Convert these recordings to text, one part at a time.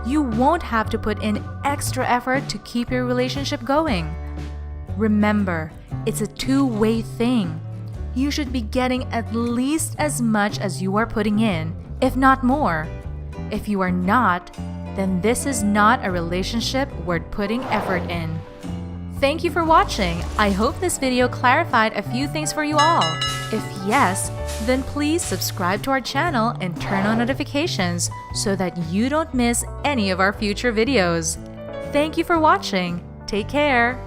you won't have to put in extra effort to keep your relationship going. Remember, it's a two-way thing. You should be getting at least as much as you are putting in, if not more. If you are not, then this is not a relationship worth putting effort in. Thank you for watching. I hope this video clarified a few things for you all. If yes, then please subscribe to our channel and turn on notifications so that you don't miss any of our future videos. Thank you for watching. Take care.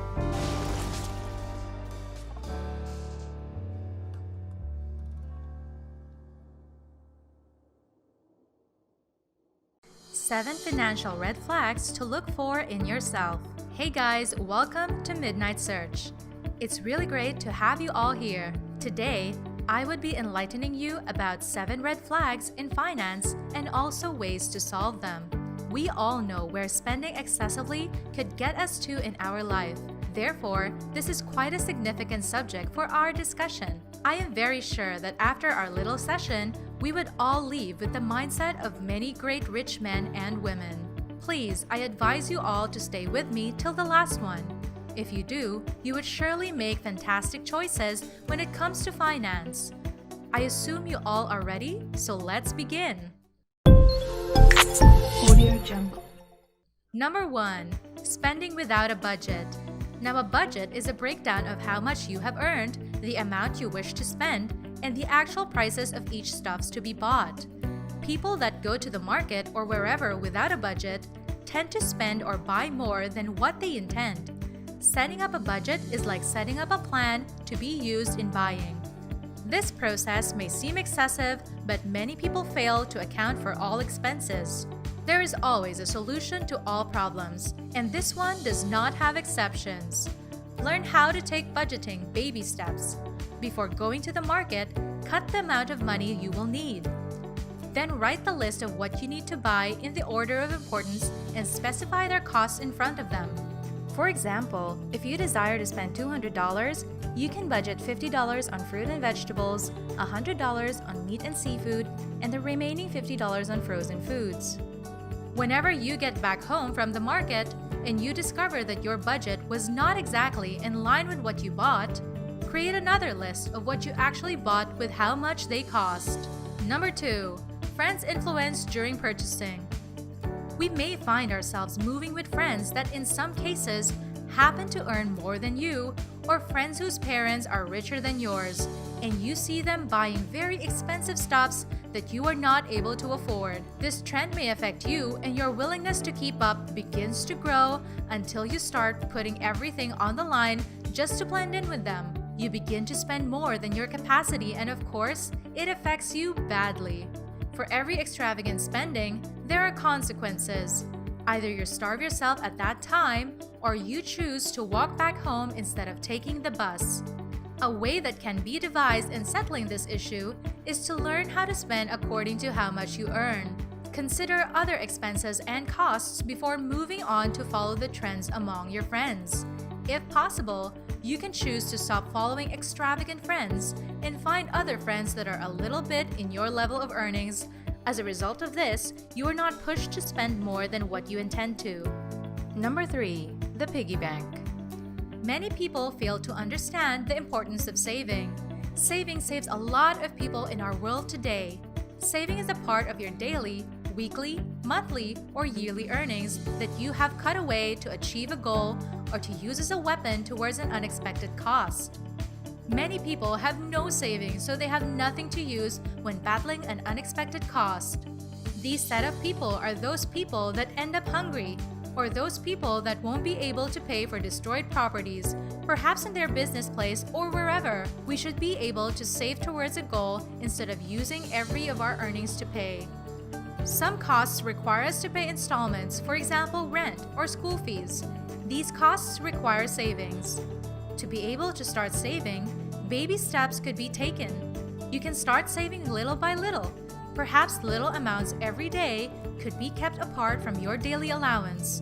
Seven financial red flags to look for in yourself. Hey guys, welcome to Midnight Search. It's really great to have you all here. Today, I would be enlightening you about 7 red flags in finance and also ways to solve them. We all know where spending excessively could get us to in our life. Therefore, this is quite a significant subject for our discussion. I am very sure that after our little session, we would all leave with the mindset of many great rich men and women. Please, I advise you all to stay with me till the last one. If you do, you would surely make fantastic choices when it comes to finance. I assume you all are ready, so let's begin. Number 1. Spending without a budget. Now, a budget is a breakdown of how much you have earned, the amount you wish to spend, and the actual prices of each stuffs to be bought. People that go to the market or wherever without a budget tend to spend or buy more than what they intend. Setting up a budget is like setting up a plan to be used in buying. This process may seem excessive, but many people fail to account for all expenses. There is always a solution to all problems, and this one does not have exceptions. Learn how to take budgeting baby steps. Before going to the market, cut the amount of money you will need. Then write the list of what you need to buy in the order of importance and specify their costs in front of them. For example, if you desire to spend $200, you can budget $50 on fruit and vegetables, $100 on meat and seafood, and the remaining $50 on frozen foods. Whenever you get back home from the market and you discover that your budget was not exactly in line with what you bought, create another list of what you actually bought with how much they cost. Number 2. Friends' influence during purchasing. We may find ourselves moving with friends that in some cases happen to earn more than you, or friends whose parents are richer than yours, and you see them buying very expensive stuffs that you are not able to afford. This trend may affect you, and your willingness to keep up begins to grow until you start putting everything on the line just to blend in with them. You begin to spend more than your capacity, and of course, it affects you badly. For every extravagant spending, there are consequences. Either you starve yourself at that time, or you choose to walk back home instead of taking the bus. A way that can be devised in settling this issue is to learn how to spend according to how much you earn. Consider other expenses and costs before moving on to follow the trends among your friends. If possible, you can choose to stop following extravagant friends and find other friends that are a little bit in your level of earnings. As a result of this, you are not pushed to spend more than what you intend to. Number 3. The piggy bank. Many people fail to understand the importance of saving. Saving saves a lot of people in our world today. Saving is a part of your daily, weekly, monthly, or yearly earnings that you have cut away to achieve a goal or to use as a weapon towards an unexpected cost. Many people have no savings, so they have nothing to use when battling an unexpected cost. These set of people are those people that end up hungry, or those people that won't be able to pay for destroyed properties, perhaps in their business place or wherever. We should be able to save towards a goal instead of using every of our earnings to pay. Some costs require us to pay installments, for example, rent or school fees. These costs require savings. To be able to start saving, baby steps could be taken. You can start saving little by little. Perhaps little amounts every day could be kept apart from your daily allowance.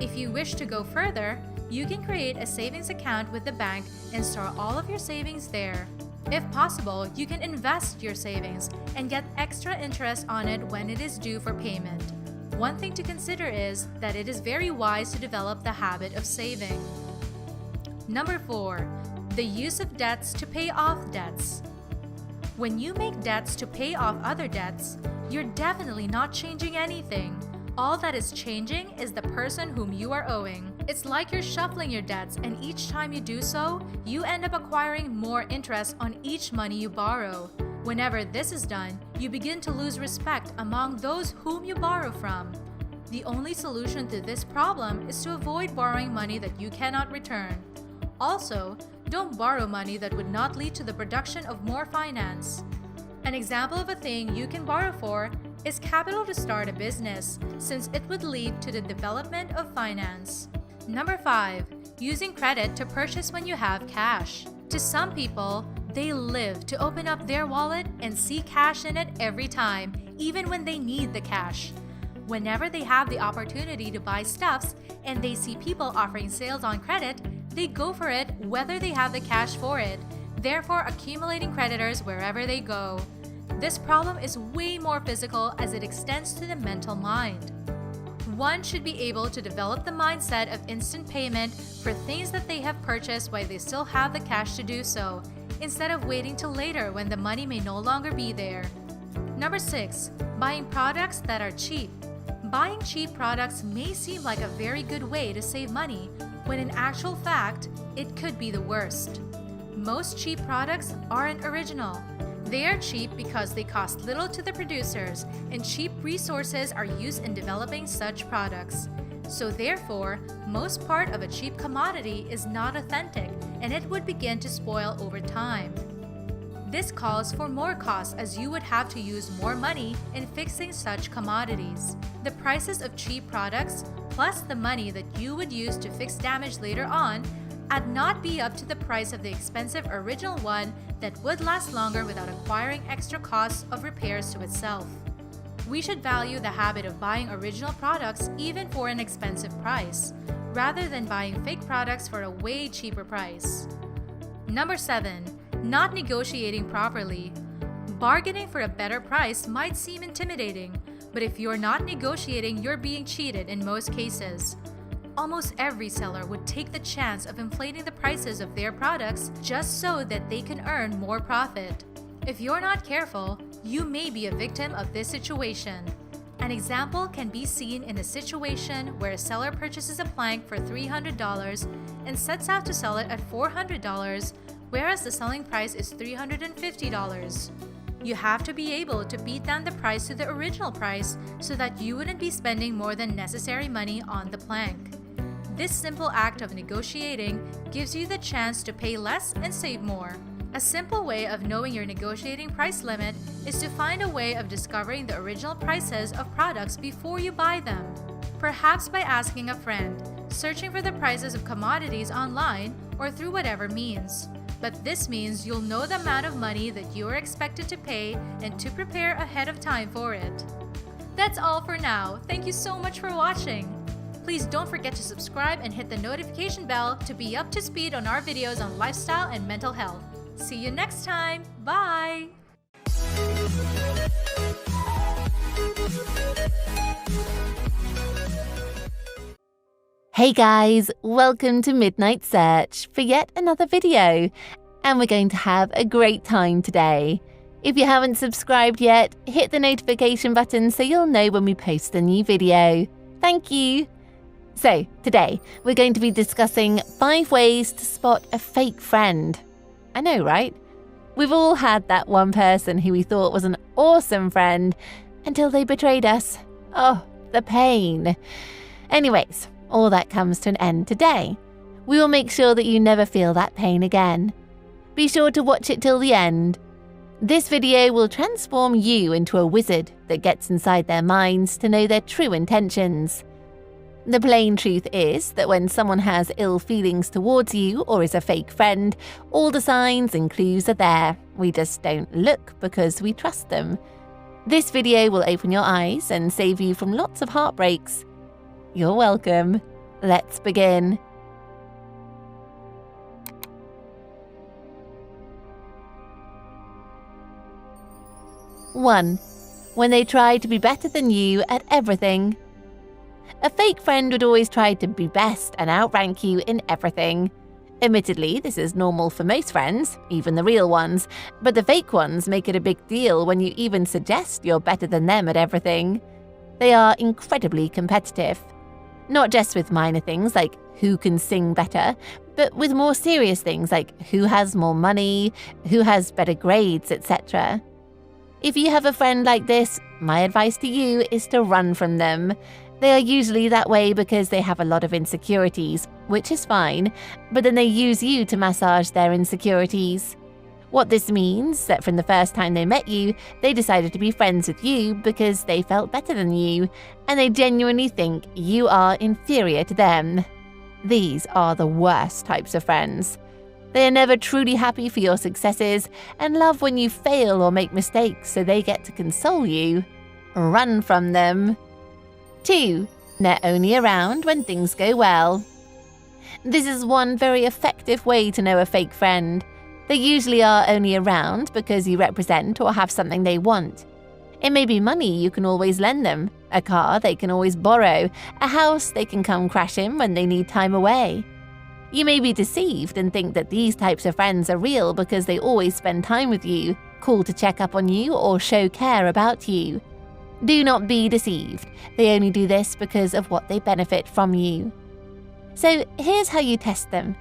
If you wish to go further, you can create a savings account with the bank and store all of your savings there. If possible, you can invest your savings and get extra interest on it when it is due for payment. One thing to consider is that it is very wise to develop the habit of saving. Number 4. The use of debts to pay off debts. When you make debts to pay off other debts, you're definitely not changing anything. All that is changing is the person whom you are owing. It's like you're shuffling your debts, and each time you do so, you end up acquiring more interest on each money you borrow. Whenever this is done, you begin to lose respect among those whom you borrow from. The only solution to this problem is to avoid borrowing money that you cannot return. Also, don't borrow money that would not lead to the production of more finance. An example of a thing you can borrow for is capital to start a business, since it would lead to the development of finance. Number 5. Using credit to purchase when you have cash. To some people, they live to open up their wallet and see cash in it every time, even when they need the cash. Whenever they have the opportunity to buy stuffs and they see people offering sales on credit, they go for it whether they have the cash for it, therefore accumulating creditors wherever they go. This problem is way more physical as it extends to the mental mind. One should be able to develop the mindset of instant payment for things that they have purchased while they still have the cash to do so, instead of waiting till later when the money may no longer be there. Number 6. Buying products that are cheap. Buying cheap products may seem like a very good way to save money, when in actual fact, it could be the worst. Most cheap products aren't original. They are cheap because they cost little to the producers, and cheap resources are used in developing such products. So therefore, most part of a cheap commodity is not authentic, and it would begin to spoil over time. This calls for more costs, as you would have to use more money in fixing such commodities. The prices of cheap products, plus the money that you would use to fix damage later on, would not be up to the price of the expensive original one that would last longer without acquiring extra costs of repairs to itself. We should value the habit of buying original products even for an expensive price, rather than buying fake products for a way cheaper price. Number 7. Not negotiating properly. Bargaining for a better price might seem intimidating, but if you're not negotiating, you're being cheated in most cases. Almost every seller would take the chance of inflating the prices of their products just so that they can earn more profit. If you're not careful, you may be a victim of this situation. An example can be seen in a situation where a seller purchases a plank for $300 and sets out to sell it at $400, whereas the selling price is $350. You have to be able to beat down the price to the original price so that you wouldn't be spending more than necessary money on the plank. This simple act of negotiating gives you the chance to pay less and save more. A simple way of knowing your negotiating price limit is to find a way of discovering the original prices of products before you buy them. Perhaps by asking a friend, searching for the prices of commodities online, or through whatever means. But this means you'll know the amount of money that you are expected to pay and to prepare ahead of time for it. That's all for now. Thank you so much for watching. Please don't forget to subscribe and hit the notification bell to be up to speed on our videos on lifestyle and mental health. See you next time. Bye! Hey guys, welcome to Midnight Search for yet another video, and we're going to have a great time today. If you haven't subscribed yet, hit the notification button so you'll know when we post a new video. Thank you! So, today, we're going to be discussing 5 ways to spot a fake friend. I know, right? We've all had that one person who we thought was an awesome friend until they betrayed us. Oh, the pain. Anyways, all that comes to an end today. We will make sure that you never feel that pain again. Be sure to watch it till the end. This video will transform you into a wizard that gets inside their minds to know their true intentions. The plain truth is that when someone has ill feelings towards you or is a fake friend, all the signs and clues are there. We just don't look because we trust them. This video will open your eyes and save you from lots of heartbreaks. You're welcome. Let's begin. One, when they try to be better than you at everything. A fake friend would always try to be best and outrank you in everything. Admittedly, this is normal for most friends, even the real ones, but the fake ones make it a big deal when you even suggest you're better than them at everything. They are incredibly competitive. Not just with minor things like who can sing better, but with more serious things like who has more money, who has better grades, etc. If you have a friend like this, my advice to you is to run from them. They are usually that way because they have a lot of insecurities, which is fine, but then they use you to massage their insecurities. What this means that from the first time they met you, they decided to be friends with you because they felt better than you, and they genuinely think you are inferior to them. These are the worst types of friends. They are never truly happy for your successes and love when you fail or make mistakes so they get to console you. Run from them. 2. They're only around when things go well. This is one very effective way to know a fake friend. They usually are only around because you represent or have something they want. It may be money you can always lend them, a car they can always borrow, a house they can come crash in when they need time away. You may be deceived and think that these types of friends are real because they always spend time with you, call to check up on you or show care about you. Do not be deceived. They only do this because of what they benefit from you. So here's how you test them.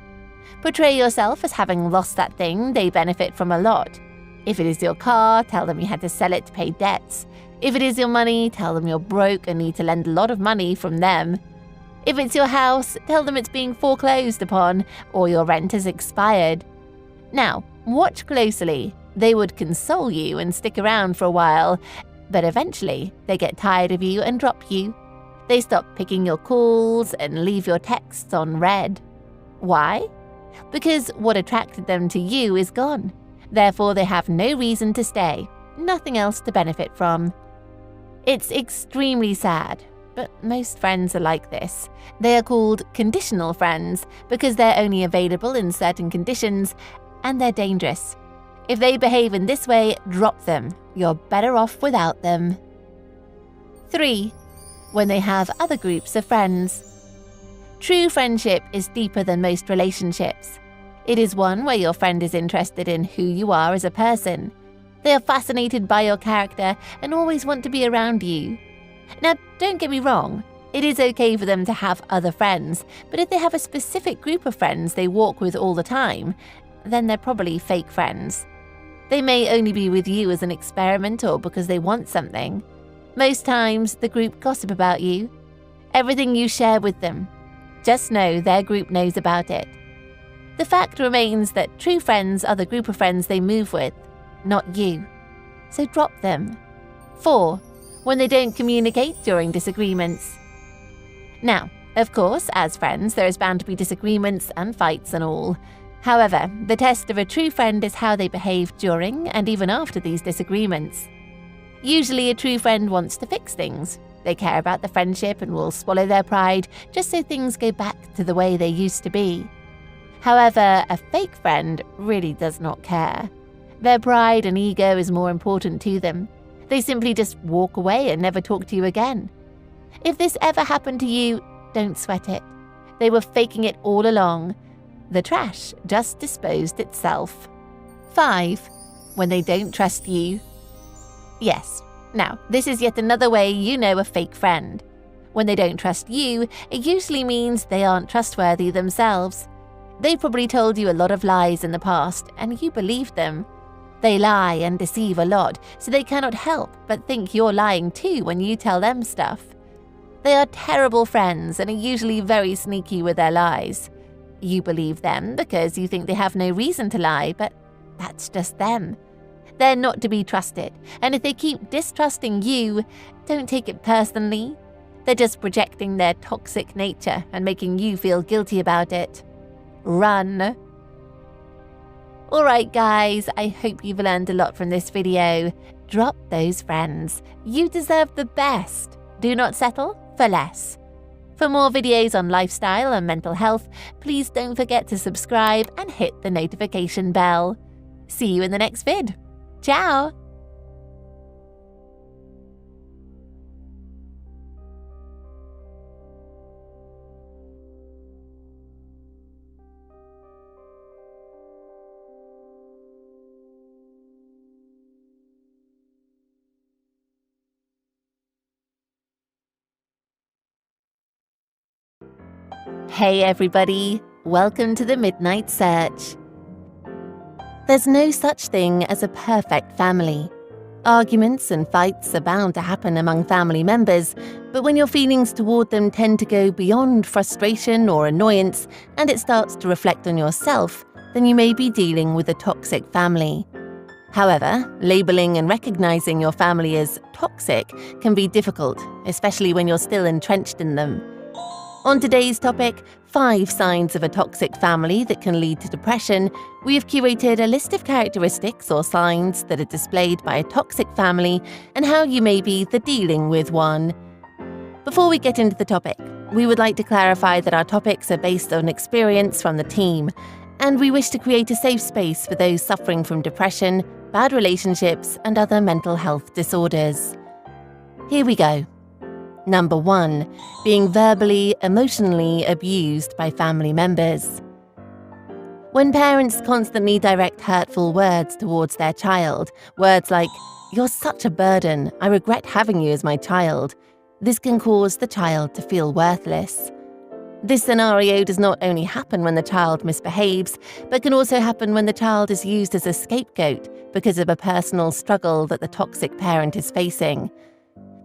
Portray yourself as having lost that thing they benefit from a lot. If it is your car, tell them you had to sell it to pay debts. If it is your money, tell them you're broke and need to lend a lot of money from them. If it's your house, tell them it's being foreclosed upon or your rent has expired. Now, watch closely. They would console you and stick around for a while, but eventually they get tired of you and drop you. They stop picking your calls and leave your texts on read. Why? Because what attracted them to you is gone. Therefore, they have no reason to stay, nothing else to benefit from. It's extremely sad, but most friends are like this. They are called conditional friends because they're only available in certain conditions, and they're dangerous. If they behave in this way, drop them. You're better off without them. 3. When they have other groups of friends. True friendship is deeper than most relationships. It is one where your friend is interested in who you are as a person. They are fascinated by your character and always want to be around you. Now, don't get me wrong. It is okay for them to have other friends, but if they have a specific group of friends they walk with all the time, then they're probably fake friends. They may only be with you as an experiment or because they want something. Most times, the group gossip about you. Everything you share with them. Just know their group knows about it. The fact remains that true friends are the group of friends they move with, not you. So drop them. 4. When they don't communicate during disagreements. Now, of course, as friends, there is bound to be disagreements and fights and all. However, the test of a true friend is how they behave during and even after these disagreements. Usually, a true friend wants to fix things. They care about the friendship and will swallow their pride just so things go back to the way they used to be. However, a fake friend really does not care. Their pride and ego is more important to them. They simply just walk away and never talk to you again. If this ever happened to you, don't sweat it. They were faking it all along. The trash just disposed itself. 5. When they don't trust you. Yes, now, this is yet another way you know a fake friend. When they don't trust you, it usually means they aren't trustworthy themselves. They've probably told you a lot of lies in the past, and you believe them. They lie and deceive a lot, so they cannot help but think you're lying too when you tell them stuff. They are terrible friends and are usually very sneaky with their lies. You believe them because you think they have no reason to lie, but that's just them. They're not to be trusted, and if they keep distrusting you, don't take it personally. They're just projecting their toxic nature and making you feel guilty about it. Run. Alright guys, I hope you've learned a lot from this video. Drop those friends. You deserve the best. Do not settle for less. For more videos on lifestyle and mental health, please don't forget to subscribe and hit the notification bell. See you in the next vid. Ciao! Hey everybody, welcome to the Midnight Search. There's no such thing as a perfect family. Arguments and fights are bound to happen among family members, but when your feelings toward them tend to go beyond frustration or annoyance and it starts to reflect on yourself, then you may be dealing with a toxic family. However, labeling and recognizing your family as toxic can be difficult, especially when you're still entrenched in them. On today's topic, 5 signs of a toxic family that can lead to depression, we have curated a list of characteristics or signs that are displayed by a toxic family and how you may be dealing with one. Before we get into the topic, we would like to clarify that our topics are based on experience from the team, and we wish to create a safe space for those suffering from depression, bad relationships, and other mental health disorders. Here we go. Number 1. Being verbally, emotionally abused by family members. When parents constantly direct hurtful words towards their child, words like, "You're such a burden, I regret having you as my child," this can cause the child to feel worthless. This scenario does not only happen when the child misbehaves, but can also happen when the child is used as a scapegoat because of a personal struggle that the toxic parent is facing.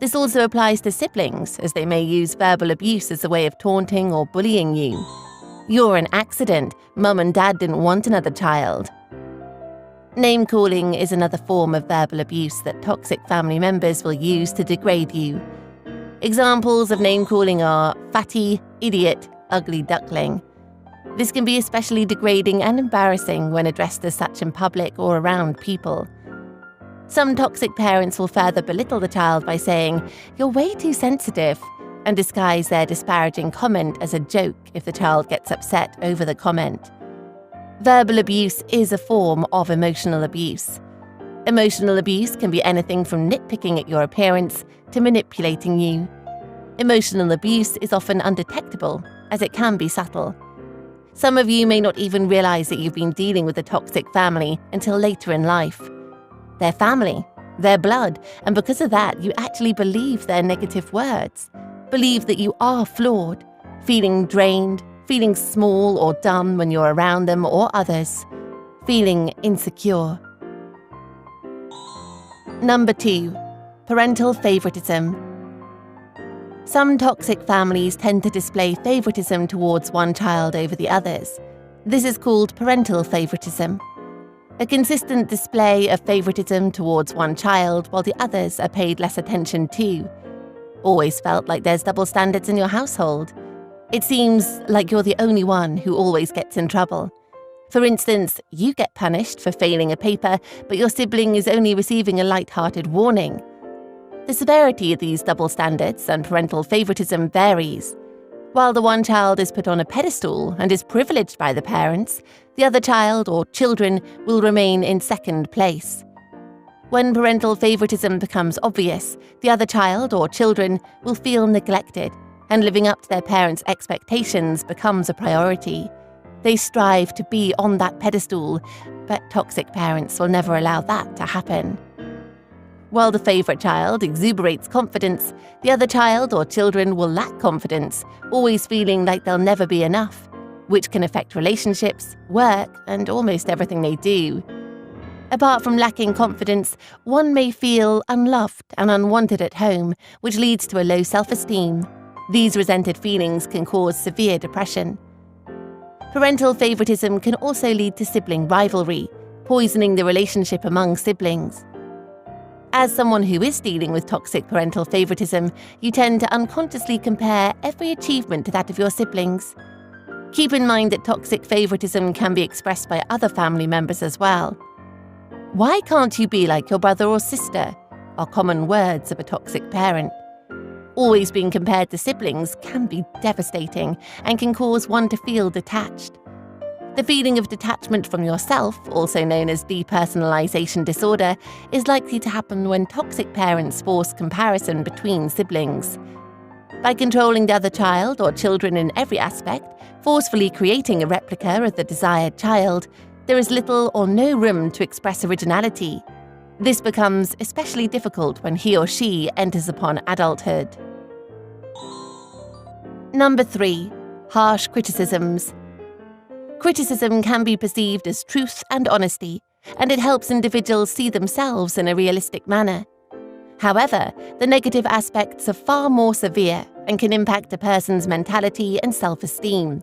This also applies to siblings, as they may use verbal abuse as a way of taunting or bullying you. "You're an accident. Mum and Dad didn't want another child." Name-calling is another form of verbal abuse that toxic family members will use to degrade you. Examples of name-calling are fatty, idiot, ugly duckling. This can be especially degrading and embarrassing when addressed as such in public or around people. Some toxic parents will further belittle the child by saying, "You're way too sensitive," and disguise their disparaging comment as a joke if the child gets upset over the comment. Verbal abuse is a form of emotional abuse. Emotional abuse can be anything from nitpicking at your appearance to manipulating you. Emotional abuse is often undetectable, as it can be subtle. Some of you may not even realize that you've been dealing with a toxic family until later in life. Their family, their blood, and because of that, you actually believe their negative words. Believe that you are flawed, feeling drained, feeling small or dumb when you're around them or others, feeling insecure. Number 2. Parental favoritism. Some toxic families tend to display favoritism towards one child over the others. This is called parental favoritism. A consistent display of favoritism towards one child while the others are paid less attention to. Always felt like there's double standards in your household. It seems like you're the only one who always gets in trouble. For instance, you get punished for failing a paper, but your sibling is only receiving a light-hearted warning. The severity of these double standards and parental favoritism varies. While the one child is put on a pedestal and is privileged by the parents, the other child or children will remain in second place. When parental favoritism becomes obvious, the other child or children will feel neglected, and living up to their parents' expectations becomes a priority. They strive to be on that pedestal, but toxic parents will never allow that to happen. While the favorite child exuberates confidence, the other child or children will lack confidence, always feeling like they'll never be enough, which can affect relationships, work, and almost everything they do. Apart from lacking confidence, one may feel unloved and unwanted at home, which leads to a low self-esteem. These resented feelings can cause severe depression. Parental favoritism can also lead to sibling rivalry, poisoning the relationship among siblings. As someone who is dealing with toxic parental favoritism, you tend to unconsciously compare every achievement to that of your siblings. Keep in mind that toxic favoritism can be expressed by other family members as well. "Why can't you be like your brother or sister?" are common words of a toxic parent. Always being compared to siblings can be devastating and can cause one to feel detached. The feeling of detachment from yourself, also known as depersonalization disorder, is likely to happen when toxic parents force comparison between siblings. By controlling the other child or children in every aspect, forcefully creating a replica of the desired child, there is little or no room to express originality. This becomes especially difficult when he or she enters upon adulthood. Number 3. Harsh criticisms. Criticism can be perceived as truth and honesty, and it helps individuals see themselves in a realistic manner. However, the negative aspects are far more severe and can impact a person's mentality and self-esteem.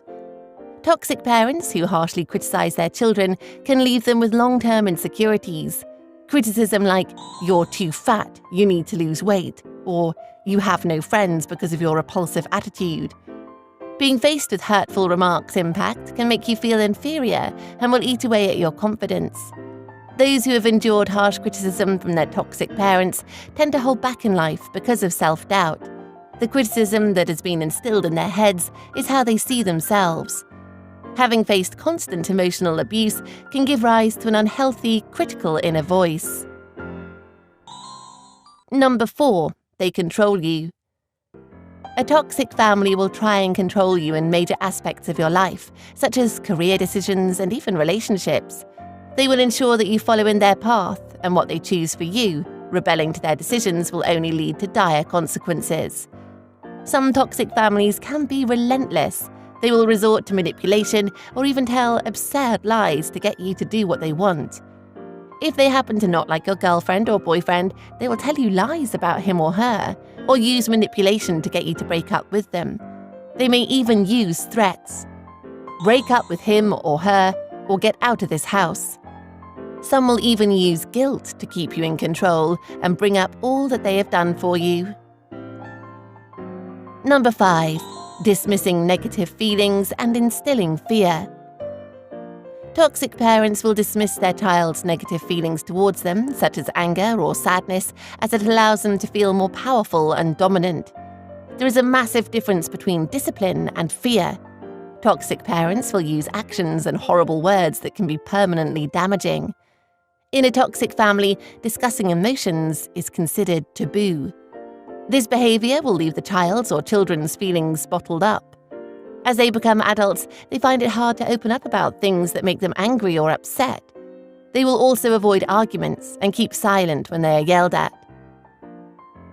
Toxic parents who harshly criticize their children can leave them with long-term insecurities. Criticism like, "You're too fat, you need to lose weight," or "You have no friends because of your repulsive attitude." Being faced with hurtful remarks can make you feel inferior and will eat away at your confidence. Those who have endured harsh criticism from their toxic parents tend to hold back in life because of self-doubt. The criticism that has been instilled in their heads is how they see themselves. Having faced constant emotional abuse can give rise to an unhealthy, critical inner voice. Number 4. They control you. A toxic family will try and control you in major aspects of your life, such as career decisions and even relationships. They will ensure that you follow in their path, and what they choose for you, rebelling to their decisions, will only lead to dire consequences. Some toxic families can be relentless. They will resort to manipulation or even tell absurd lies to get you to do what they want. If they happen to not like your girlfriend or boyfriend, they will tell you lies about him or her, or use manipulation to get you to break up with them. They may even use threats. Break up with him or her, or get out of this house. Some will even use guilt to keep you in control and bring up all that they have done for you. Number 5. Dismissing negative feelings and instilling fear. Toxic parents will dismiss their child's negative feelings towards them, such as anger or sadness, as it allows them to feel more powerful and dominant. There is a massive difference between discipline and fear. Toxic parents will use actions and horrible words that can be permanently damaging. In a toxic family, discussing emotions is considered taboo. This behavior will leave the child's or children's feelings bottled up. As they become adults, they find it hard to open up about things that make them angry or upset. They will also avoid arguments and keep silent when they are yelled at.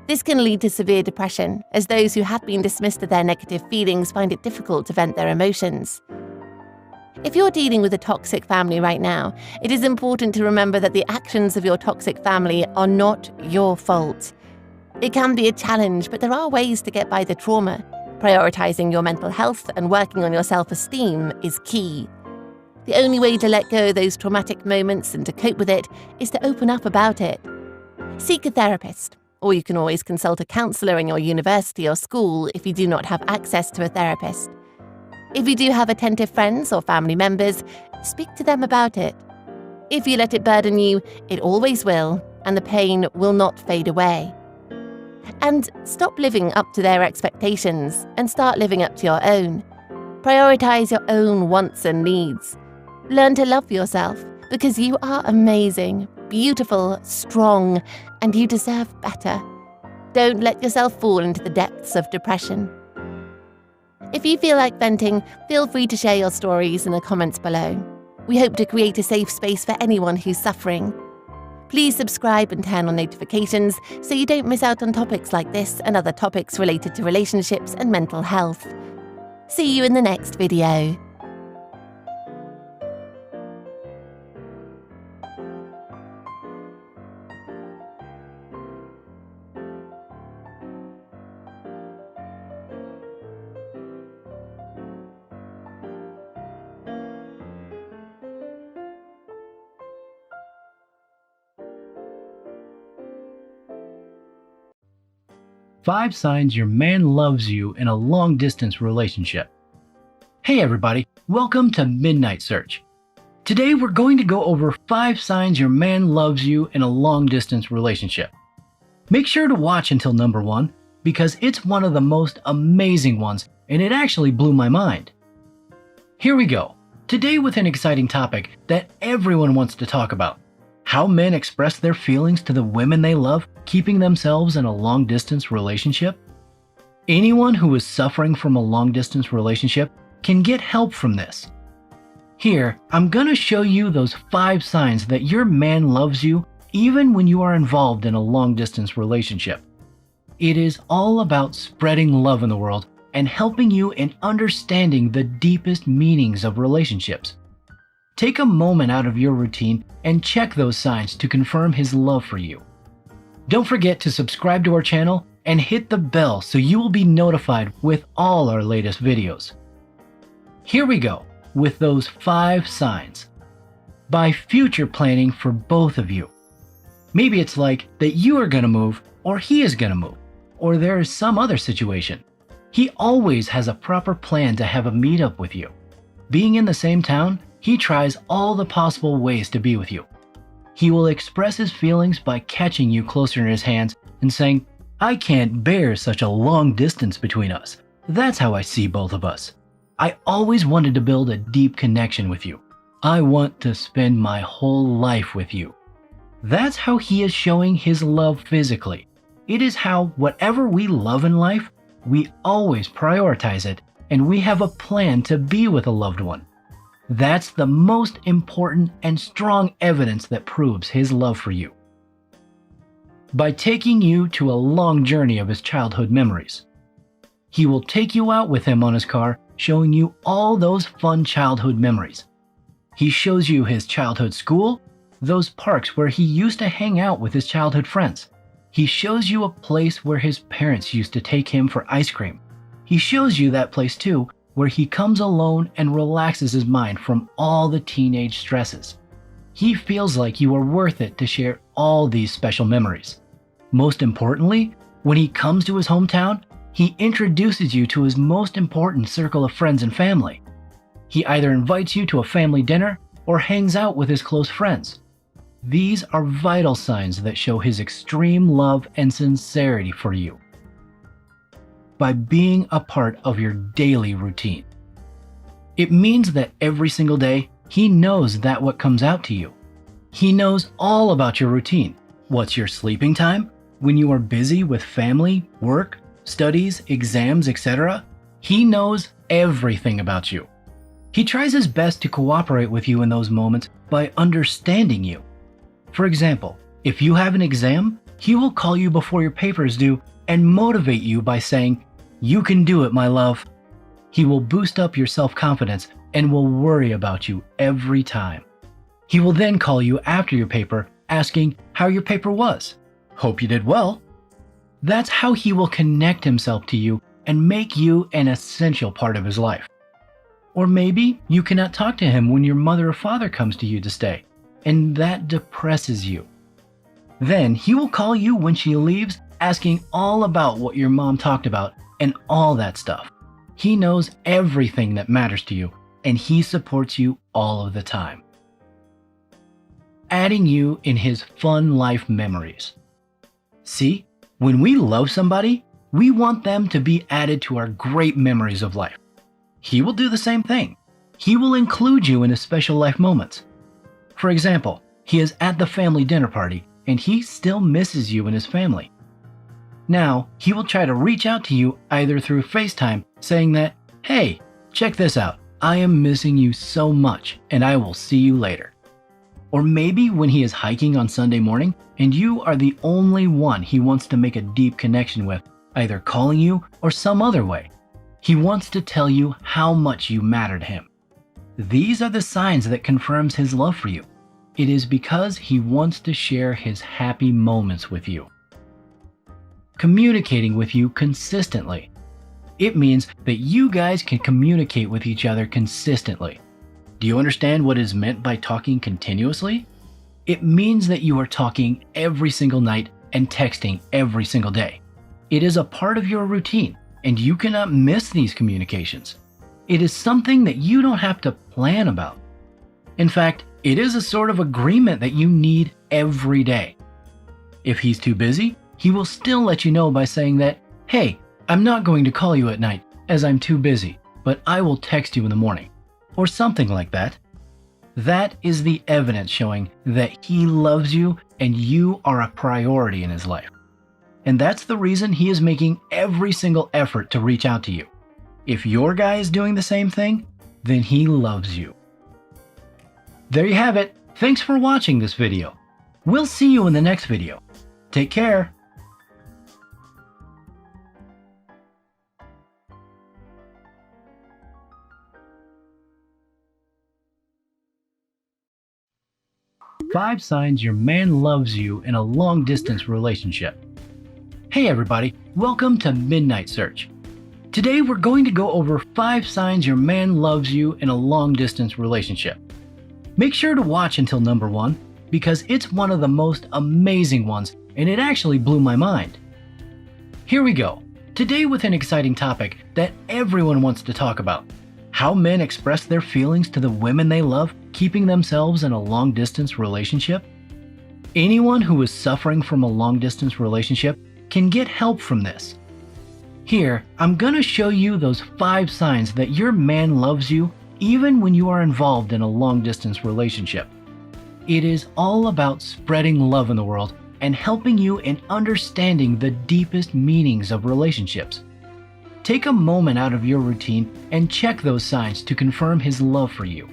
This can lead to severe depression, as those who have been dismissed of their negative feelings find it difficult to vent their emotions. If you're dealing with a toxic family right now, it is important to remember that the actions of your toxic family are not your fault. It can be a challenge, but there are ways to get by the trauma. Prioritizing your mental health and working on your self-esteem is key. The only way to let go of those traumatic moments and to cope with it is to open up about it. Seek a therapist, or you can always consult a counselor in your university or school if you do not have access to a therapist. If you do have attentive friends or family members, speak to them about it. If you let it burden you, it always will, and the pain will not fade away. And stop living up to their expectations and start living up to your own. Prioritize your own wants and needs. Learn to love yourself because you are amazing, beautiful, strong, and you deserve better. Don't let yourself fall into the depths of depression. If you feel like venting, feel free to share your stories in the comments below. We hope to create a safe space for anyone who's suffering. Please subscribe and turn on notifications so you don't miss out on topics like this and other topics related to relationships and mental health. See you in the next video. Five signs your man loves you in a long-distance relationship. Hey everybody, welcome to Midnight Search. Today we're going to go over 5 signs your man loves you in a long-distance relationship. Make sure to watch until number 1 because it's one of the most amazing ones and it actually blew my mind. Here we go. Today with an exciting topic that everyone wants to talk about. How men express their feelings to the women they love, keeping themselves in a long-distance relationship. Anyone who is suffering from a long-distance relationship can get help from this. Here, I'm gonna show you those 5 signs that your man loves you even when you are involved in a long-distance relationship. It is all about spreading love in the world and helping you in understanding the deepest meanings of relationships. Take a moment out of your routine and check those signs to confirm his love for you. Don't forget to subscribe to our channel and hit the bell so you will be notified with all our latest videos. Here we go with those 5 signs. By future planning for both of you. Maybe it's like that you are going to move or he is going to move, or there is some other situation. He always has a proper plan to have a meetup with you. Being in the same town, he tries all the possible ways to be with you. He will express his feelings by catching you closer in his hands and saying, "I can't bear such a long distance between us. That's how I see both of us. I always wanted to build a deep connection with you. I want to spend my whole life with you." That's how he is showing his love physically. It is how whatever we love in life, we always prioritize it, and we have a plan to be with a loved one. That's the most important and strong evidence that proves his love for you. By taking you to a long journey of his childhood memories. He will take you out with him on his car, showing you all those fun childhood memories. He shows you his childhood school, those parks where he used to hang out with his childhood friends. He shows you a place where his parents used to take him for ice cream. He shows you that place too, where he comes alone and relaxes his mind from all the teenage stresses. He feels like you are worth it to share all these special memories. Most importantly, when he comes to his hometown, he introduces you to his most important circle of friends and family. He either invites you to a family dinner or hangs out with his close friends. These are vital signs that show his extreme love and sincerity for you. By being a part of your daily routine. It means that every single day, he knows that what comes out to you. He knows all about your routine. What's your sleeping time? When you are busy with family, work, studies, exams, etc. He knows everything about you. He tries his best to cooperate with you in those moments by understanding you. For example, if you have an exam, he will call you before your paper is due and motivate you by saying, "You can do it, my love." He will boost up your self-confidence and will worry about you every time. He will then call you after your paper asking how your paper was. "Hope you did well." That's how he will connect himself to you and make you an essential part of his life. Or maybe you cannot talk to him when your mother or father comes to you to stay, and that depresses you. Then he will call you when she leaves, asking all about what your mom talked about and all that stuff. He knows everything that matters to you, and he supports you all of the time. Adding you in his fun life memories. See, when we love somebody, we want them to be added to our great memories of life. He will do the same thing. He will include you in his special life moments. For example, he is at the family dinner party and he still misses you and his family. Now, he will try to reach out to you either through FaceTime saying that, "Hey, check this out. I am missing you so much and I will see you later." Or maybe when he is hiking on Sunday morning and you are the only one he wants to make a deep connection with, either calling you or some other way. He wants to tell you how much you matter to him. These are the signs that confirms his love for you. It is because he wants to share his happy moments with you. Communicating with you consistently. It means that you guys can communicate with each other consistently. Do you understand what is meant by talking continuously? It means that you are talking every single night and texting every single day. It is a part of your routine, and you cannot miss these communications. It is something that you don't have to plan about. In fact, it is a sort of agreement that you need every day. If he's too busy, he will still let you know by saying that, "Hey, I'm not going to call you at night as I'm too busy, but I will text you in the morning," or something like that. That is the evidence showing that he loves you and you are a priority in his life. And that's the reason he is making every single effort to reach out to you. If your guy is doing the same thing, then he loves you. There you have it. Thanks for watching this video. We'll see you in the next video. Take care. 5 signs your man loves you in a long-distance relationship. Hey everybody, welcome to Midnight Search. Today we're going to go over 5 signs your man loves you in a long-distance relationship. Make sure to watch until number 1, because it's one of the most amazing ones and it actually blew my mind. Here we go. Today with an exciting topic that everyone wants to talk about. How men express their feelings to the women they love, keeping themselves in a long-distance relationship. Anyone who is suffering from a long-distance relationship can get help from this. Here, I'm gonna show you those 5 signs that your man loves you even when you are involved in a long-distance relationship. It is all about spreading love in the world and helping you in understanding the deepest meanings of relationships. Take a moment out of your routine and check those signs to confirm his love for you.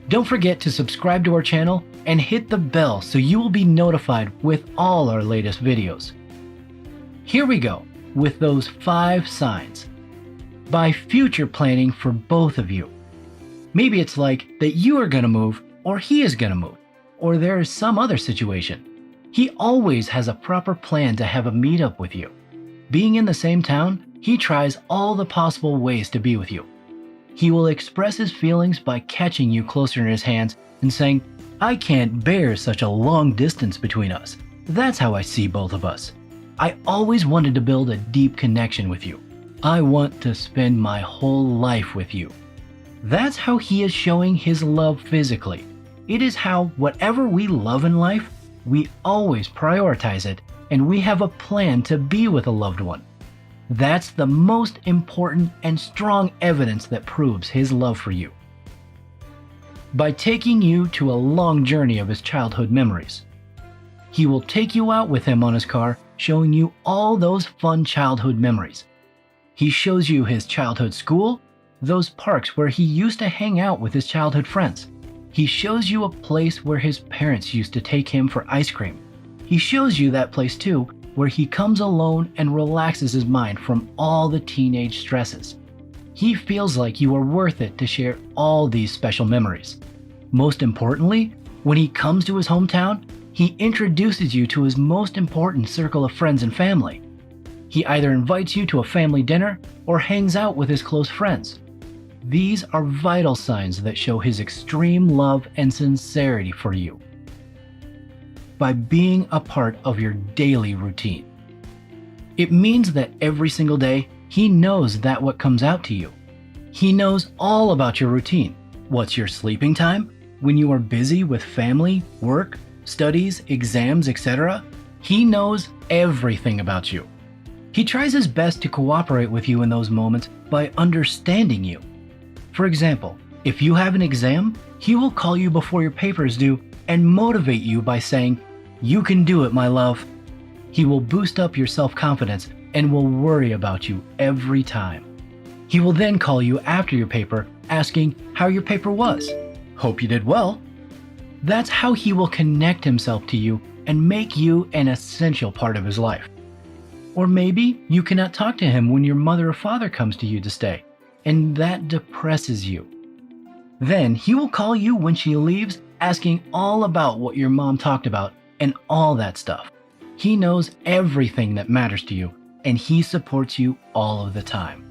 Don't forget to subscribe to our channel and hit the bell so you will be notified with all our latest videos. Here we go with those 5 signs. By future planning for both of you. Maybe it's like that you are gonna move or he is gonna move, or there is some other situation. He always has a proper plan to have a meetup with you. Being in the same town, he tries all the possible ways to be with you. He will express his feelings by catching you closer in his hands and saying, "I can't bear such a long distance between us. That's how I see both of us. I always wanted to build a deep connection with you. I want to spend my whole life with you." That's how he is showing his love physically. It is how whatever we love in life, we always prioritize it and we have a plan to be with a loved one. That's the most important and strong evidence that proves his love for you. By taking you to a long journey of his childhood memories. He will take you out with him on his car, showing you all those fun childhood memories. He shows you his childhood school, those parks where he used to hang out with his childhood friends. He shows you a place where his parents used to take him for ice cream. He shows you that place too, where he comes alone and relaxes his mind from all the teenage stresses. He feels like you are worth it to share all these special memories. Most importantly, when he comes to his hometown, he introduces you to his most important circle of friends and family. He either invites you to a family dinner or hangs out with his close friends. These are vital signs that show his extreme love and sincerity for you. By being a part of your daily routine. It means that every single day, he knows that what comes out to you. He knows all about your routine. What's your sleeping time? When you are busy with family, work, studies, exams, etc. He knows everything about you. He tries his best to cooperate with you in those moments by understanding you. For example, if you have an exam, he will call you before your paper is due and motivate you by saying, "You can do it, my love." He will boost up your self-confidence and will worry about you every time. He will then call you after your paper asking how your paper was. "Hope you did well." That's how he will connect himself to you and make you an essential part of his life. Or maybe you cannot talk to him when your mother or father comes to you to stay, and that depresses you. Then he will call you when she leaves asking all about what your mom talked about and all that stuff. He knows everything that matters to you, and he supports you all of the time.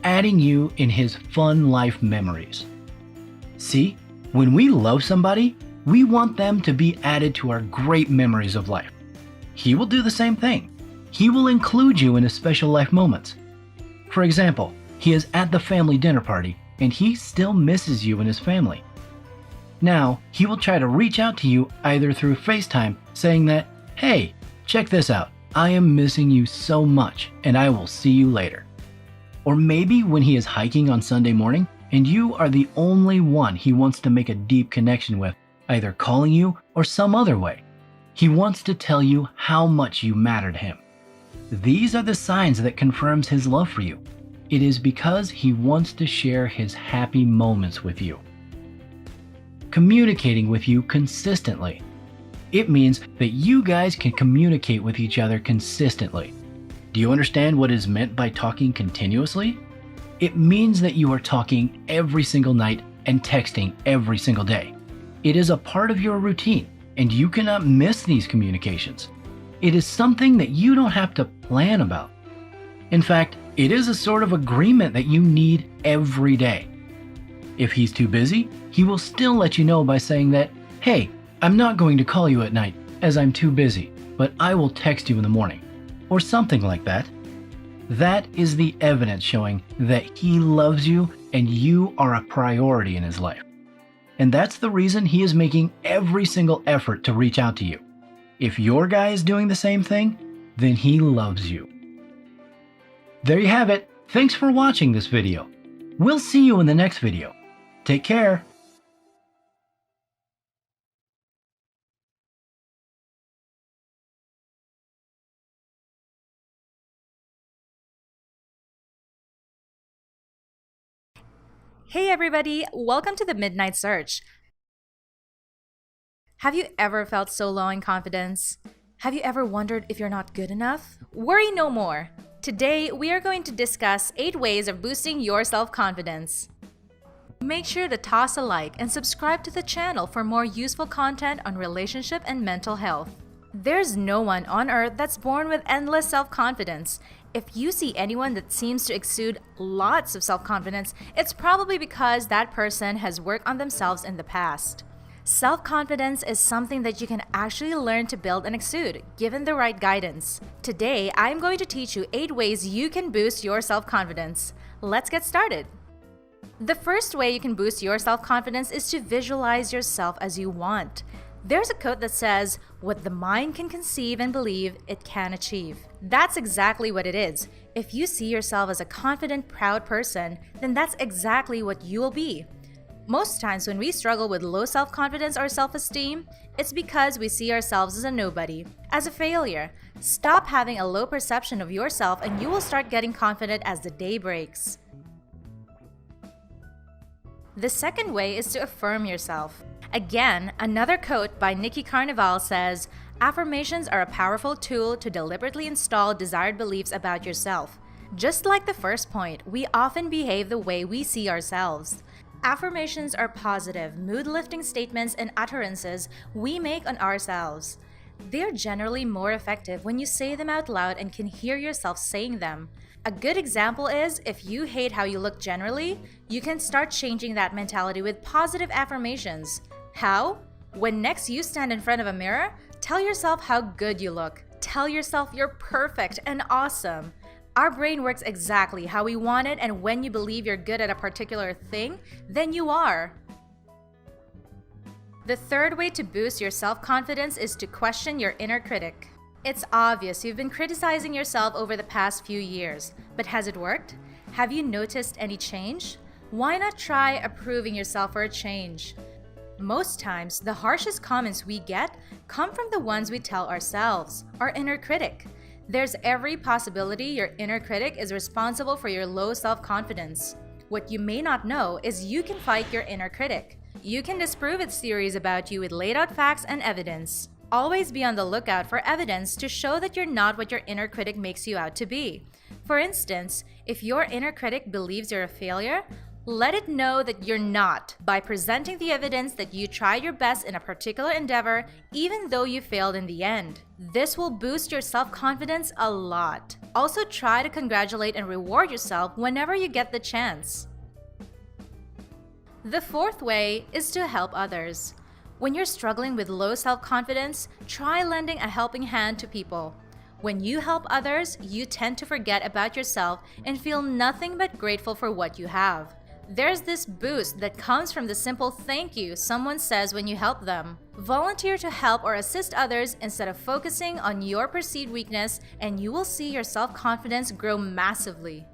Adding you in his fun life memories. See, when we love somebody, we want them to be added to our great memories of life. He will do the same thing. He will include you in his special life moments. For example, he is at the family dinner party, and he still misses you and his family. Now, he will try to reach out to you either through FaceTime, saying that, "Hey, check this out. I am missing you so much, and I will see you later." Or maybe when he is hiking on Sunday morning, and you are the only one he wants to make a deep connection with, either calling you or some other way. He wants to tell you how much you matter to him. These are the signs that confirms his love for you. It is because he wants to share his happy moments with you. Communicating with you consistently. It means that you guys can communicate with each other consistently. Do you understand what is meant by talking continuously? It means that you are talking every single night and texting every single day. It is a part of your routine, and you cannot miss these communications. It is something that you don't have to plan about. In fact, it is a sort of agreement that you need every day. If he's too busy, he will still let you know by saying that, "Hey, I'm not going to call you at night as I'm too busy, but I will text you in the morning," or something like that. That is the evidence showing that he loves you and you are a priority in his life. And that's the reason he is making every single effort to reach out to you. If your guy is doing the same thing, then he loves you. There you have it. Thanks for watching this video. We'll see you in the next video. Take care. Hey everybody, welcome to the Midnight Search. Have you ever felt so low in confidence? Have you ever wondered if you're not good enough? Worry no more. Today, we are going to discuss 8 ways of boosting your self-confidence. Make sure to toss a like and subscribe to the channel for more useful content on relationship and mental health. There's no one on earth that's born with endless self-confidence. If you see anyone that seems to exude lots of self-confidence, it's probably because that person has worked on themselves in the past. Self-confidence is something that you can actually learn to build and exude, given the right guidance. Today, I'm going to teach you 8 ways you can boost your self-confidence. Let's get started. The first way you can boost your self-confidence is to visualize yourself as you want. There's a quote that says, "What the mind can conceive and believe, it can achieve." That's exactly what it is. If you see yourself as a confident, proud person, then that's exactly what you will be. Most times when we struggle with low self-confidence or self-esteem, it's because we see ourselves as a nobody, as a failure. Stop having a low perception of yourself and you will start getting confident as the day breaks. The second way is to affirm yourself. Again, another quote by Nikki Carnival says, "Affirmations are a powerful tool to deliberately install desired beliefs about yourself. Just like the first point, we often behave the way we see ourselves." Affirmations are positive, mood-lifting statements and utterances we make on ourselves. They're generally more effective when you say them out loud and can hear yourself saying them. A good example is, if you hate how you look generally, you can start changing that mentality with positive affirmations. How? When next you stand in front of a mirror, tell yourself how good you look. Tell yourself you're perfect and awesome. Our brain works exactly how we want it, and when you believe you're good at a particular thing, then you are. The third way to boost your self-confidence is to question your inner critic. It's obvious you've been criticizing yourself over the past few years, but has it worked? Have you noticed any change? Why not try approving yourself for a change? Most times, the harshest comments we get come from the ones we tell ourselves, our inner critic. There's every possibility your inner critic is responsible for your low self-confidence. What you may not know is you can fight your inner critic. You can disprove its theories about you with laid out facts and evidence. Always be on the lookout for evidence to show that you're not what your inner critic makes you out to be. For instance, if your inner critic believes you're a failure, let it know that you're not by presenting the evidence that you tried your best in a particular endeavor, even though you failed in the end. This will boost your self-confidence a lot. Also, try to congratulate and reward yourself whenever you get the chance. The fourth way is to help others. When you're struggling with low self-confidence, try lending a helping hand to people. When you help others, you tend to forget about yourself and feel nothing but grateful for what you have. There's this boost that comes from the simple thank you someone says when you help them. Volunteer to help or assist others instead of focusing on your perceived weakness, and you will see your self-confidence grow massively.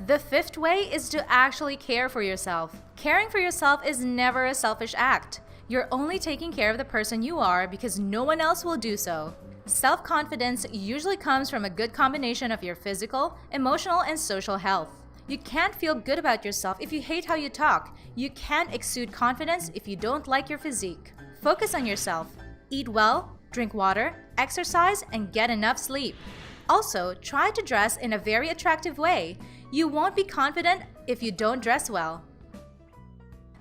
The fifth way is to actually care for yourself. Caring for yourself is never a selfish act. You're only taking care of the person you are because no one else will do so. Self-confidence usually comes from a good combination of your physical, emotional, and social health. You can't feel good about yourself if you hate how you talk. You can't exude confidence if you don't like your physique. Focus on yourself. Eat well, drink water, exercise, and get enough sleep. Also, try to dress in a very attractive way. You won't be confident if you don't dress well.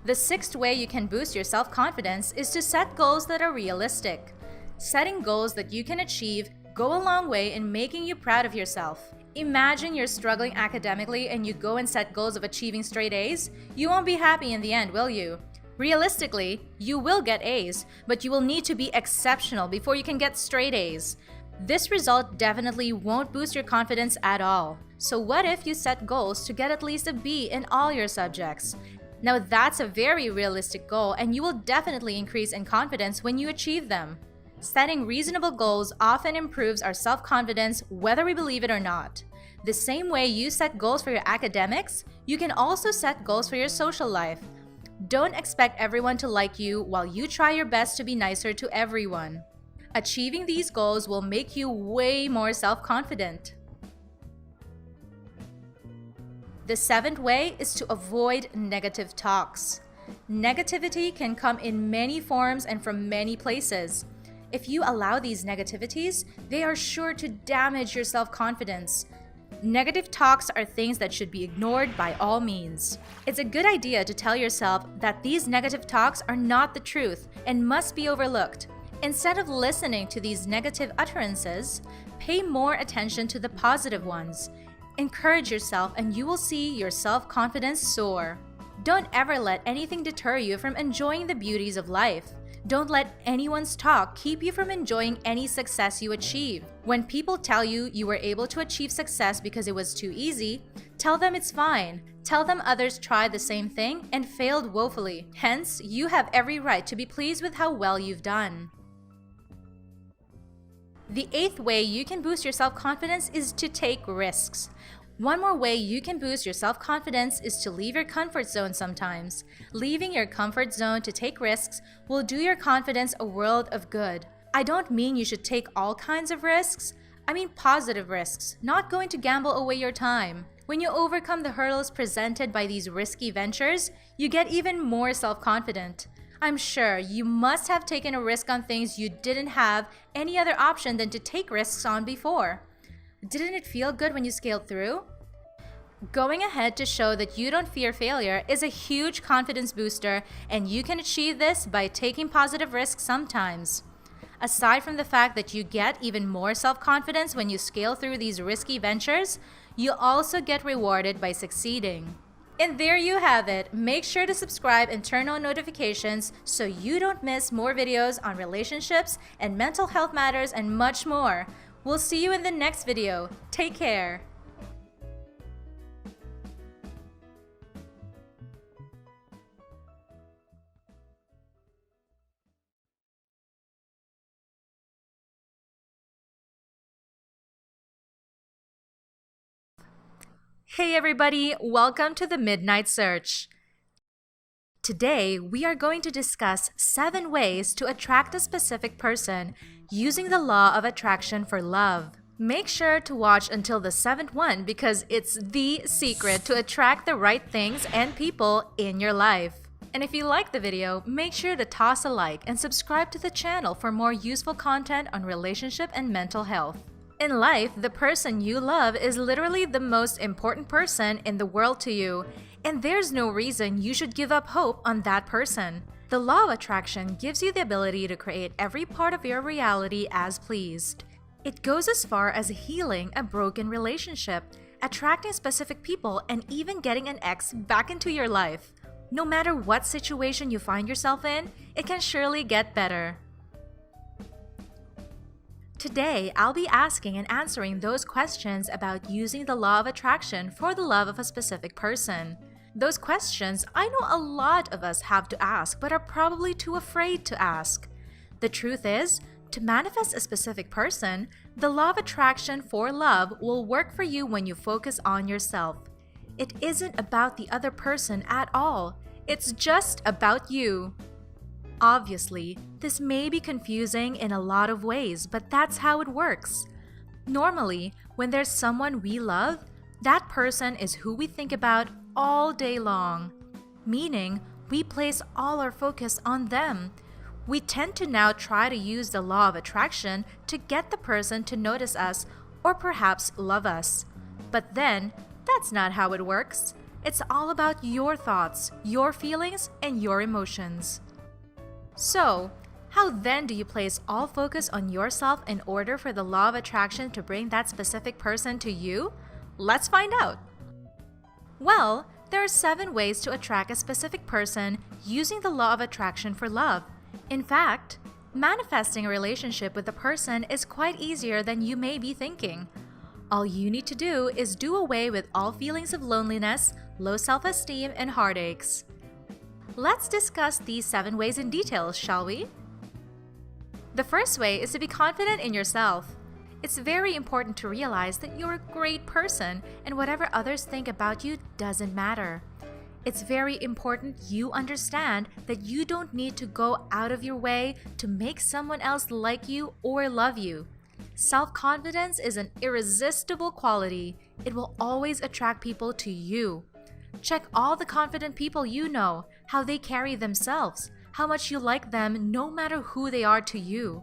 The sixth way you can boost your self-confidence is to set goals that are realistic. Setting goals that you can achieve go a long way in making you proud of yourself. Imagine you're struggling academically and you go and set goals of achieving straight A's. You won't be happy in the end, will you? Realistically, you will get A's, but you will need to be exceptional before you can get straight A's. This result definitely won't boost your confidence at all. So what if you set goals to get at least a B in all your subjects? Now that's a very realistic goal, and you will definitely increase in confidence when you achieve them. Setting reasonable goals often improves our self-confidence whether we believe it or not. The same way you set goals for your academics, you can also set goals for your social life. Don't expect everyone to like you while you try your best to be nicer to everyone. Achieving these goals will make you way more self-confident. The seventh way is to avoid negative talks. Negativity can come in many forms and from many places. If you allow these negativities, they are sure to damage your self-confidence. Negative talks are things that should be ignored by all means. It's a good idea to tell yourself that these negative talks are not the truth and must be overlooked. Instead of listening to these negative utterances, pay more attention to the positive ones. Encourage yourself and you will see your self-confidence soar. Don't ever let anything deter you from enjoying the beauties of life. Don't let anyone's talk keep you from enjoying any success you achieve. When people tell you you were able to achieve success because it was too easy, tell them it's fine. Tell them others tried the same thing and failed woefully. Hence, you have every right to be pleased with how well you've done. The eighth way you can boost your self-confidence is to take risks. One more way you can boost your self-confidence is to leave your comfort zone sometimes. Leaving your comfort zone to take risks will do your confidence a world of good. I don't mean you should take all kinds of risks. I mean positive risks, not going to gamble away your time. When you overcome the hurdles presented by these risky ventures, you get even more self-confident. I'm sure you must have taken a risk on things you didn't have any other option than to take risks on before. Didn't it feel good when you scaled through? Going ahead to show that you don't fear failure is a huge confidence booster, and you can achieve this by taking positive risks sometimes. Aside from the fact that you get even more self-confidence when you scale through these risky ventures, you also get rewarded by succeeding. And there you have it. Make sure to subscribe and turn on notifications so you don't miss more videos on relationships and mental health matters and much more. We'll see you in the next video. Take care. Hey everybody, welcome to the Midnight Search. Today, we are going to discuss 7 ways to attract a specific person using the law of attraction for love. Make sure to watch until the 7th one because it's the secret to attract the right things and people in your life. And if you like the video, make sure to toss a like and subscribe to the channel for more useful content on relationship and mental health. In life, the person you love is literally the most important person in the world to you, and there's no reason you should give up hope on that person. The law of attraction gives you the ability to create every part of your reality as pleased. It goes as far as healing a broken relationship, attracting specific people, and even getting an ex back into your life. No matter what situation you find yourself in, it can surely get better. Today, I'll be asking and answering those questions about using the law of attraction for the love of a specific person. Those questions I know a lot of us have to ask but are probably too afraid to ask. The truth is, to manifest a specific person, the law of attraction for love will work for you when you focus on yourself. It isn't about the other person at all. It's just about you. Obviously, this may be confusing in a lot of ways, but that's how it works. Normally, when there's someone we love, that person is who we think about all day long, meaning we place all our focus on them. We tend to now try to use the law of attraction to get the person to notice us or perhaps love us. But then, that's not how it works. It's all about your thoughts, your feelings, and your emotions. So, how then do you place all focus on yourself in order for the law of attraction to bring that specific person to you? Let's find out. Well, there are 7 ways to attract a specific person using the law of attraction for love. In fact, manifesting a relationship with a person is quite easier than you may be thinking. All you need to do is do away with all feelings of loneliness, low self-esteem, and heartaches. Let's discuss these 7 ways in detail, shall we? The first way is to be confident in yourself. It's very important to realize that you're a great person and whatever others think about you doesn't matter. It's very important you understand that you don't need to go out of your way to make someone else like you or love you. Self-confidence is an irresistible quality. It will always attract people to you. Check all the confident people you know, how they carry themselves, how much you like them no matter who they are to you.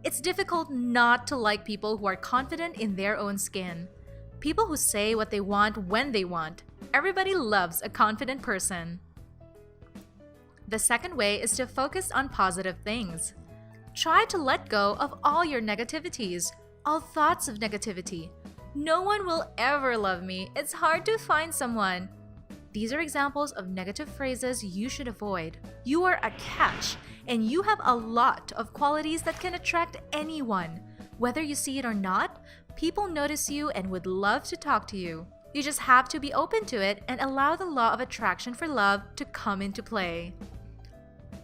It's difficult not to like people who are confident in their own skin. People who say what they want when they want. Everybody loves a confident person. The second way is to focus on positive things. Try to let go of all your negativities, all thoughts of negativity. No one will ever love me. It's hard to find someone. These are examples of negative phrases you should avoid. You are a catch, and you have a lot of qualities that can attract anyone. Whether you see it or not, people notice you and would love to talk to you. You just have to be open to it and allow the law of attraction for love to come into play.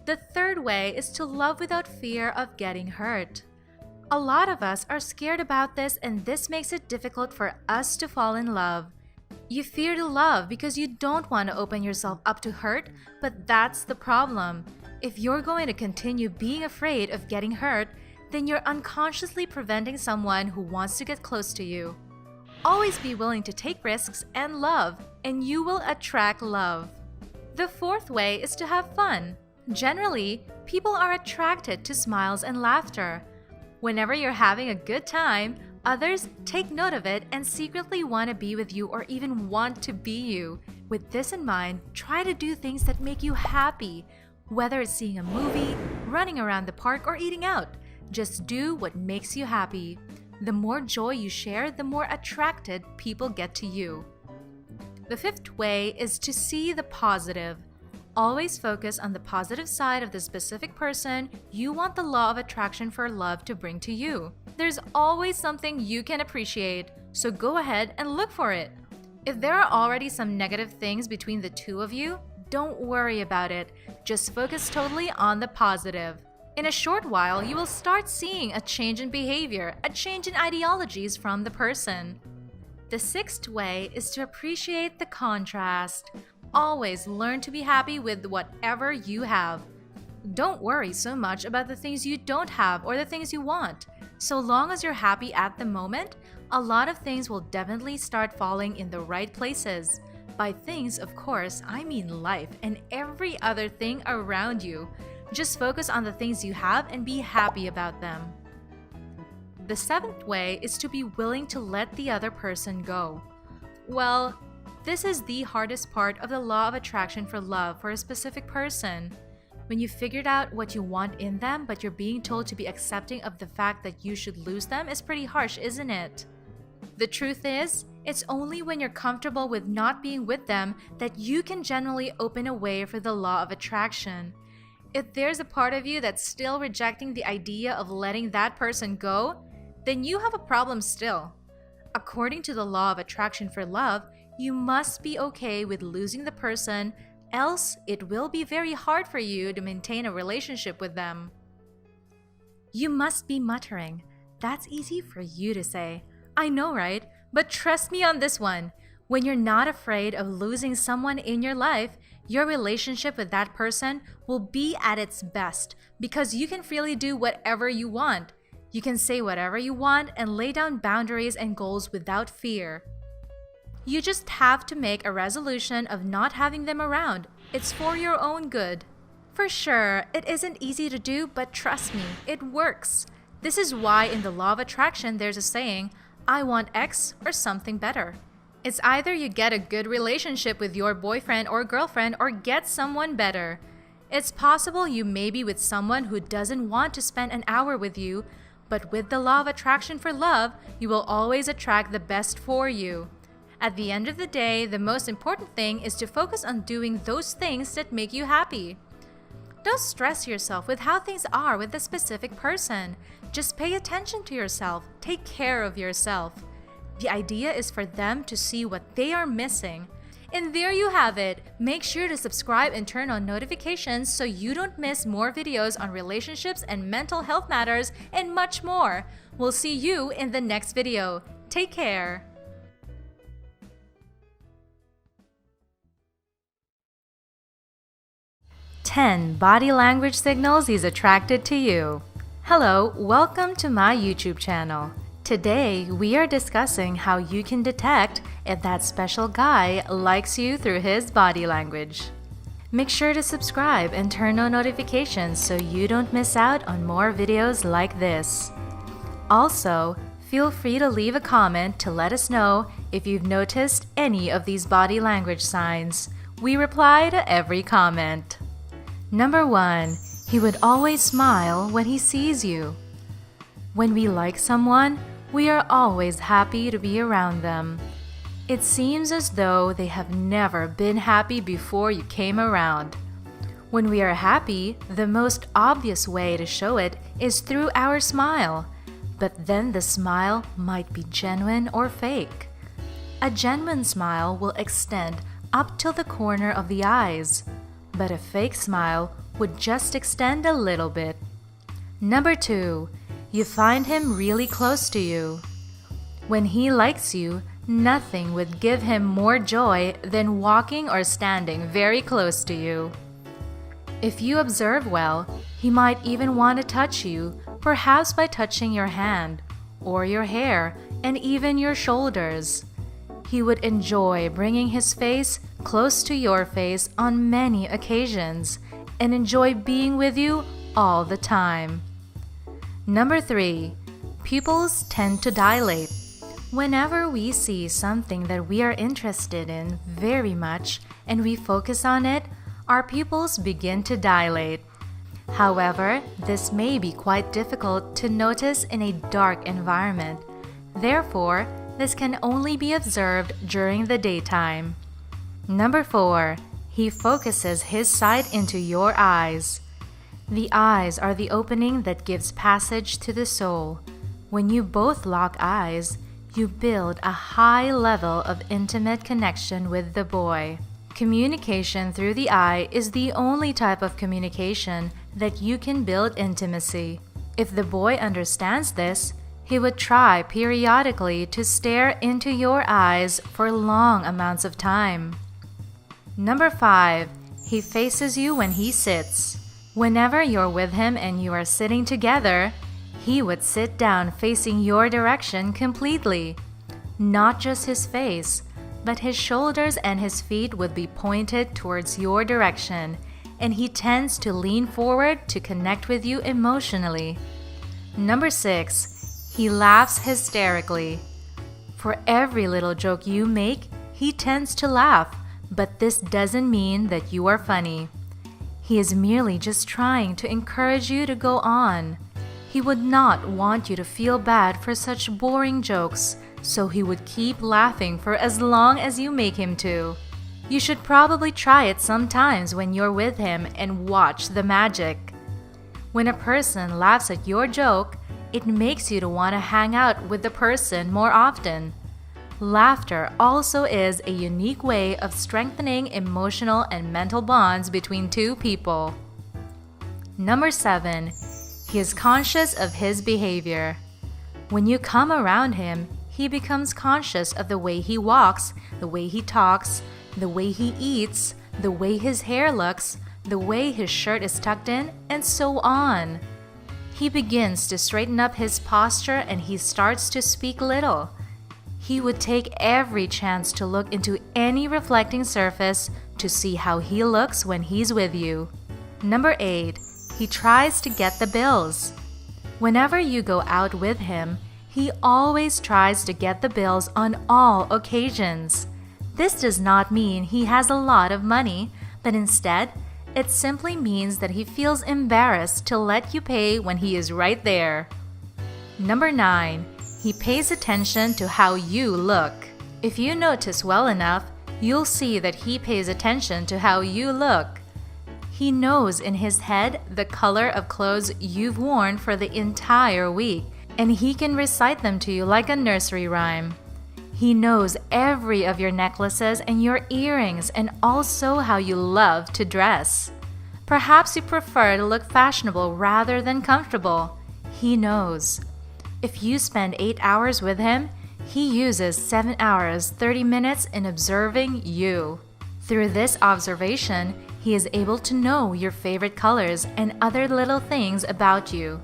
The third way is to love without fear of getting hurt. A lot of us are scared about this, and this makes it difficult for us to fall in love. You fear to love because you don't want to open yourself up to hurt, but that's the problem. If you're going to continue being afraid of getting hurt, then you're unconsciously preventing someone who wants to get close to you. Always be willing to take risks and love, and you will attract love. The fourth way is to have fun. Generally, people are attracted to smiles and laughter. Whenever you're having a good time, others take note of it and secretly want to be with you or even want to be you. With this in mind, try to do things that make you happy. Whether it's seeing a movie, running around the park, or eating out, just do what makes you happy. The more joy you share, the more attracted people get to you. The fifth way is to see the positive. Always focus on the positive side of the specific person you want the law of attraction for love to bring to you. There's always something you can appreciate, so go ahead and look for it. If there are already some negative things between the two of you, don't worry about it. Just focus totally on the positive. In a short while, you will start seeing a change in behavior, a change in ideologies from the person. The sixth way is to appreciate the contrast. Always learn to be happy with whatever you have. Don't worry so much about the things you don't have or the things you want. So long as you're happy at the moment, a lot of things will definitely start falling in the right places. By things, of course, I mean life and every other thing around you. Just focus on the things you have and be happy about them. The seventh way is to be willing to let the other person go. Well, this is the hardest part of the law of attraction for love for a specific person. When you figured out what you want in them, but you're being told to be accepting of the fact that you should lose them, is pretty harsh, isn't it? The truth is, it's only when you're comfortable with not being with them that you can generally open a way for the law of attraction. If there's a part of you that's still rejecting the idea of letting that person go, then you have a problem still. According to the law of attraction for love, you must be okay with losing the person, else it will be very hard for you to maintain a relationship with them. You must be muttering. That's easy for you to say. I know, right? But trust me on this one. When you're not afraid of losing someone in your life, your relationship with that person will be at its best because you can freely do whatever you want. You can say whatever you want and lay down boundaries and goals without fear. You just have to make a resolution of not having them around. It's for your own good. For sure, it isn't easy to do, but trust me, it works. This is why in the law of attraction there's a saying, I want X or something better. It's either you get a good relationship with your boyfriend or girlfriend or get someone better. It's possible you may be with someone who doesn't want to spend an hour with you, but with the law of attraction for love, you will always attract the best for you. At the end of the day, the most important thing is to focus on doing those things that make you happy. Don't stress yourself with how things are with a specific person. Just pay attention to yourself. Take care of yourself. The idea is for them to see what they are missing. And there you have it. Make sure to subscribe and turn on notifications so you don't miss more videos on relationships and mental health matters and much more. We'll see you in the next video. Take care. 10 body language signals he's attracted to you. Hello, welcome to my YouTube channel. Today, we are discussing how you can detect if that special guy likes you through his body language. Make sure to subscribe and turn on notifications so you don't miss out on more videos like this. Also, feel free to leave a comment to let us know if you've noticed any of these body language signs. We reply to every comment. Number 1. He would always smile when he sees you. When we like someone, we are always happy to be around them. It seems as though they have never been happy before you came around. When we are happy, the most obvious way to show it is through our smile. But then the smile might be genuine or fake. A genuine smile will extend up till the corner of the eyes, but a fake smile would just extend a little bit. Number 2. You find him really close to you. When he likes you, nothing would give him more joy than walking or standing very close to you. If you observe well, he might even want to touch you, perhaps by touching your hand, or your hair, and even your shoulders. He would enjoy bringing his face close to your face on many occasions and enjoy being with you all the time. Number 3. Pupils tend to dilate. Whenever we see something that we are interested in very much and we focus on it, our pupils begin to dilate. However, this may be quite difficult to notice in a dark environment. Therefore, this can only be observed during the daytime. Number 4. He focuses his sight into your eyes. The eyes are the opening that gives passage to the soul. When you both lock eyes, you build a high level of intimate connection with the boy. Communication through the eye is the only type of communication that you can build intimacy. If the boy understands this, he would try periodically to stare into your eyes for long amounts of time. Number 5. He faces you when he sits. Whenever you're with him and you are sitting together, he would sit down facing your direction completely. Not just his face, but his shoulders and his feet would be pointed towards your direction, and he tends to lean forward to connect with you emotionally. Number 6. He laughs hysterically. For every little joke you make, he tends to laugh, but this doesn't mean that you are funny. He is merely just trying to encourage you to go on. He would not want you to feel bad for such boring jokes, so he would keep laughing for as long as you make him to. You should probably try it sometimes when you're with him and watch the magic. When a person laughs at your joke, it makes you to want to hang out with the person more often. Laughter also is a unique way of strengthening emotional and mental bonds between two people. Number 7. He is conscious of his behavior. When you come around him, he becomes conscious of the way he walks, the way he talks, the way he eats, the way his hair looks, the way his shirt is tucked in, and so on. He begins to straighten up his posture and he starts to speak little. He would take every chance to look into any reflecting surface to see how he looks when he's with you. Number 8. He tries to get the bills. Whenever you go out with him, He always tries to get the bills on all occasions. This does not mean he has a lot of money, but instead, it simply means that he feels embarrassed to let you pay when he is right there. Number 9. He pays attention to how you look. If you notice well enough, you'll see that he pays attention to how you look. He knows in his head the color of clothes you've worn for the entire week, and he can recite them to you like a nursery rhyme. He knows every of your necklaces and your earrings and also how you love to dress. Perhaps you prefer to look fashionable rather than comfortable. He knows. If you spend 8 hours with him, he uses 7 hours, 30 minutes in observing you. Through this observation, he is able to know your favorite colors and other little things about you.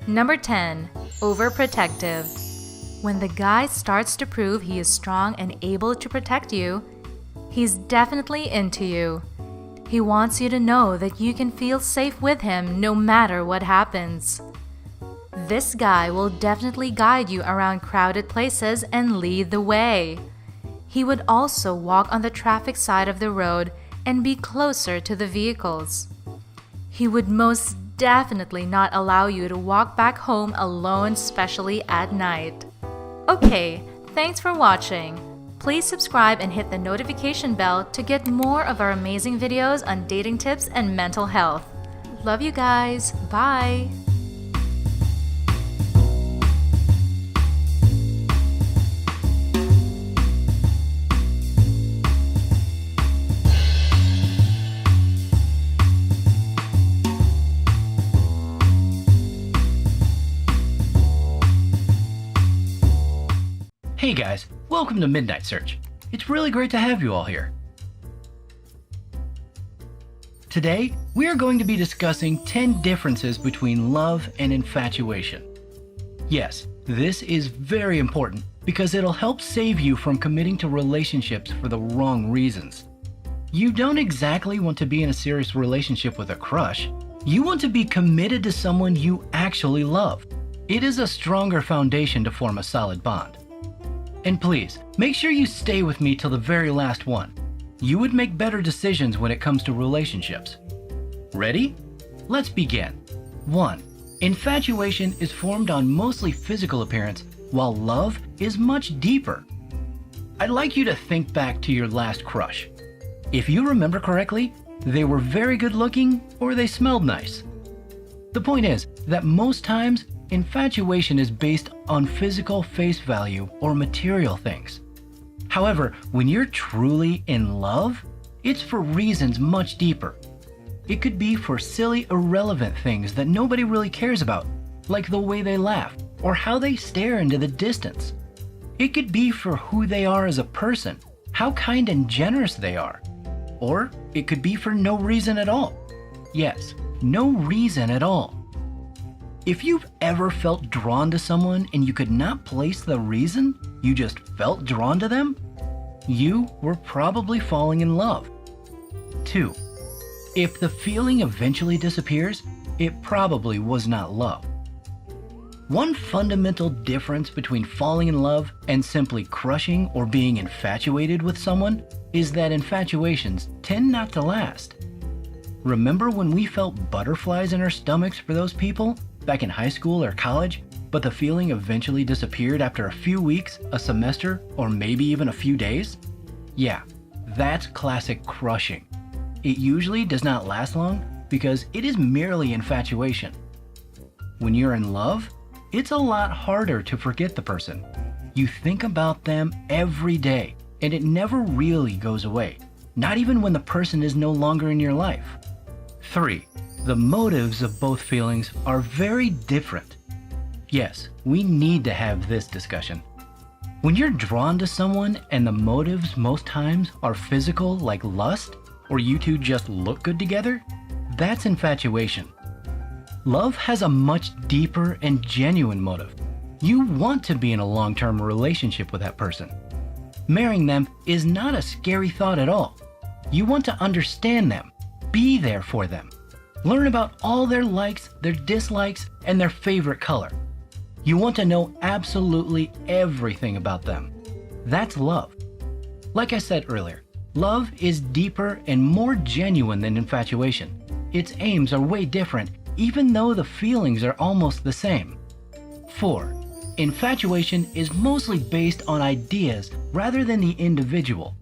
Number 10. Overprotective. When the guy starts to prove he is strong and able to protect you, he's definitely into you. He wants you to know that you can feel safe with him no matter what happens. This guy will definitely guide you around crowded places and lead the way. He would also walk on the traffic side of the road and be closer to the vehicles. He would most definitely not allow you to walk back home alone, especially at night. Okay, thanks for watching. Please subscribe and hit the notification bell to get more of our amazing videos on dating tips and mental health. Love you guys. Bye. Hey guys, welcome to Midnight Search. It's really great to have you all here. Today, we are going to be discussing 10 differences between love and infatuation. Yes, this is very important because it'll help save you from committing to relationships for the wrong reasons. You don't exactly want to be in a serious relationship with a crush. You want to be committed to someone you actually love. It is a stronger foundation to form a solid bond. And please, make sure you stay with me till the very last one. You would make better decisions when it comes to relationships. Ready? Let's begin. 1. Infatuation is formed on mostly physical appearance, while love is much deeper. I'd like you to think back to your last crush. If you remember correctly, they were very good looking or they smelled nice. The point is that most times, infatuation is based on physical face value or material things. However, when you're truly in love, it's for reasons much deeper. It could be for silly, irrelevant things that nobody really cares about, like the way they laugh or how they stare into the distance. It could be for who they are as a person, how kind and generous they are. Or it could be for no reason at all. Yes, no reason at all. If you've ever felt drawn to someone and you could not place the reason, you just felt drawn to them, you were probably falling in love. 2. If the feeling eventually disappears, it probably was not love. One fundamental difference between falling in love and simply crushing or being infatuated with someone is that infatuations tend not to last. Remember when we felt butterflies in our stomachs for those people back in high school or college, but the feeling eventually disappeared after a few weeks, a semester, or maybe even a few days? Yeah, that's classic crushing. It usually does not last long because it is merely infatuation. When you're in love, it's a lot harder to forget the person. You think about them every day, and it never really goes away, not even when the person is no longer in your life. 3. The motives of both feelings are very different. Yes, we need to have this discussion. When you're drawn to someone and the motives most times are physical, like lust, or you two just look good together, that's infatuation. Love has a much deeper and genuine motive. You want to be in a long-term relationship with that person. Marrying them is not a scary thought at all. You want to understand them, be there for them. Learn about all their likes, their dislikes, and their favorite color. You want to know absolutely everything about them. That's love. Like I said earlier, love is deeper and more genuine than infatuation. Its aims are way different, even though the feelings are almost the same. 4. Infatuation is mostly based on ideas rather than the individual.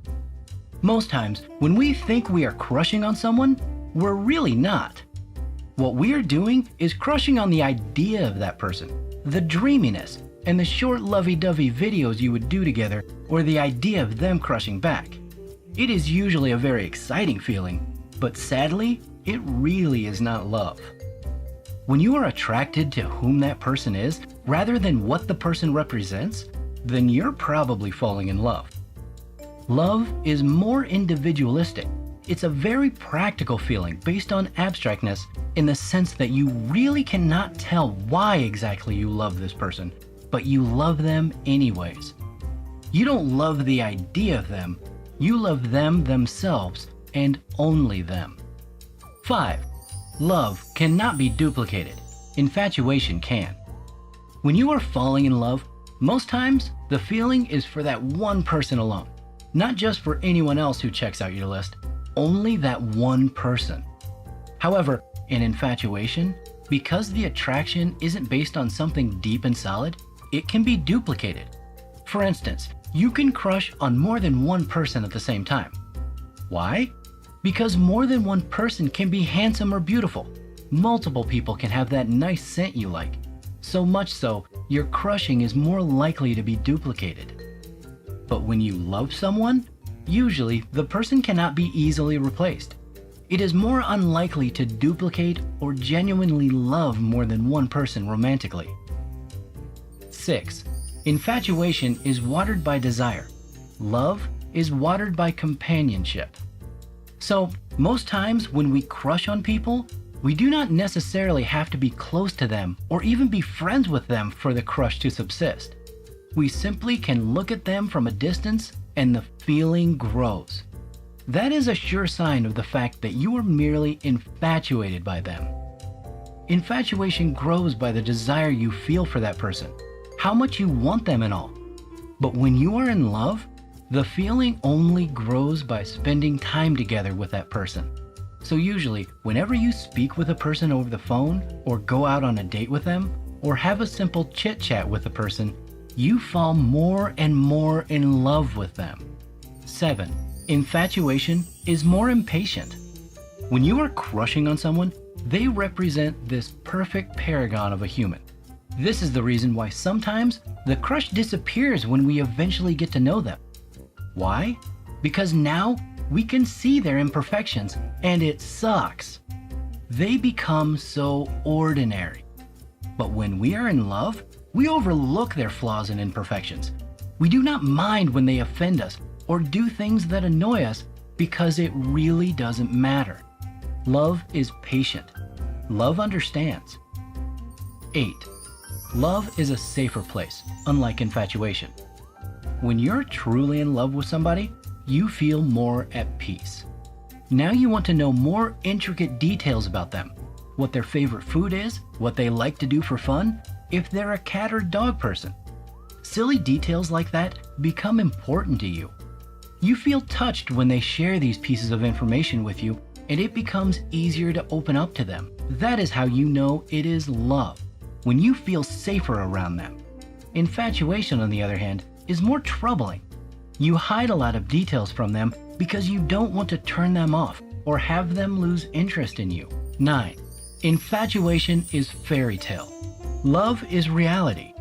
Most times, when we think we are crushing on someone, we're really not. What we are doing is crushing on the idea of that person, the dreaminess, and the short lovey-dovey videos you would do together, or the idea of them crushing back. It is usually a very exciting feeling, but sadly, it really is not love. When you are attracted to whom that person is, rather than what the person represents, then you're probably falling in love. Love is more individualistic. It's a very practical feeling based on abstractness in the sense that you really cannot tell why exactly you love this person, but you love them anyways. You don't love the idea of them, you love them themselves and only them. 5. Love cannot be duplicated. Infatuation can. When you are falling in love, most times the feeling is for that one person alone. Not just for anyone else who checks out your list, only that one person. However, in infatuation, because the attraction isn't based on something deep and solid, it can be duplicated. For instance, you can crush on more than one person at the same time. Why? Because more than one person can be handsome or beautiful. Multiple people can have that nice scent you like. So much so, your crushing is more likely to be duplicated. But when you love someone, usually the person cannot be easily replaced. It is more unlikely to duplicate or genuinely love more than one person romantically. 6. Infatuation is watered by desire. Love is watered by companionship. So, most times when we crush on people, we do not necessarily have to be close to them or even be friends with them for the crush to subsist. We simply can look at them from a distance and the feeling grows. That is a sure sign of the fact that you are merely infatuated by them. Infatuation grows by the desire you feel for that person, how much you want them and all. But when you are in love, the feeling only grows by spending time together with that person. So usually, whenever you speak with a person over the phone, or go out on a date with them, or have a simple chit-chat with a person, you fall more and more in love with them. 7. Infatuation is more impatient. When you are crushing on someone, they represent this perfect paragon of a human. This is the reason why sometimes the crush disappears when we eventually get to know them. Why? Because now we can see their imperfections, and it sucks. They become so ordinary. But when we are in love, we overlook their flaws and imperfections. We do not mind when they offend us or do things that annoy us because it really doesn't matter. Love is patient. Love understands. 8. Love is a safer place, unlike infatuation. When you're truly in love with somebody, you feel more at peace. Now you want to know more intricate details about them, what their favorite food is, what they like to do for fun, if they're a cat or dog person. Silly details like that become important to you. You feel touched when they share these pieces of information with you, and it becomes easier to open up to them. That is how you know it is love, when you feel safer around them. Infatuation, on the other hand, is more troubling. You hide a lot of details from them because you don't want to turn them off or have them lose interest in you. 9. Infatuation is fairy tale. Love is reality.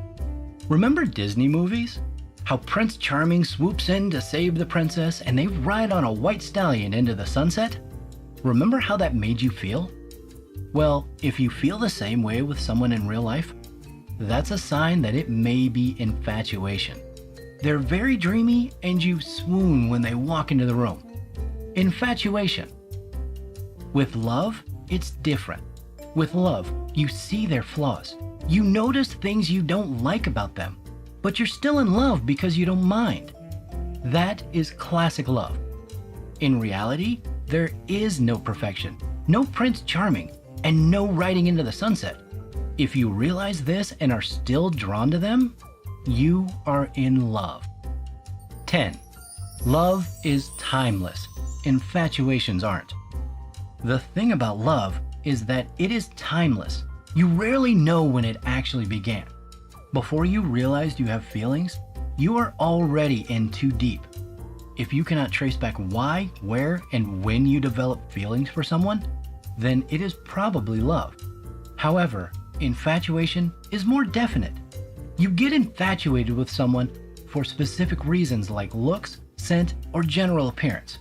Remember Disney movies? How Prince Charming swoops in to save the princess and they ride on a white stallion into the sunset? Remember how that made you feel? Well, if you feel the same way with someone in real life, that's a sign that it may be infatuation. They're very dreamy and you swoon when they walk into the room. Infatuation. With love, it's different. With love, you see their flaws. You notice things you don't like about them, but you're still in love because you don't mind. That is classic love. In reality, there is no perfection, no Prince Charming, and no riding into the sunset. If you realize this and are still drawn to them, you are in love. 10. Love is timeless. Infatuations aren't. The thing about love is that it is timeless. You rarely know when it actually began. Before you realized you have feelings, you are already in too deep. If you cannot trace back why, where, and when you develop feelings for someone, then it is probably love. However, infatuation is more definite. You get infatuated with someone for specific reasons like looks, scent, or general appearance.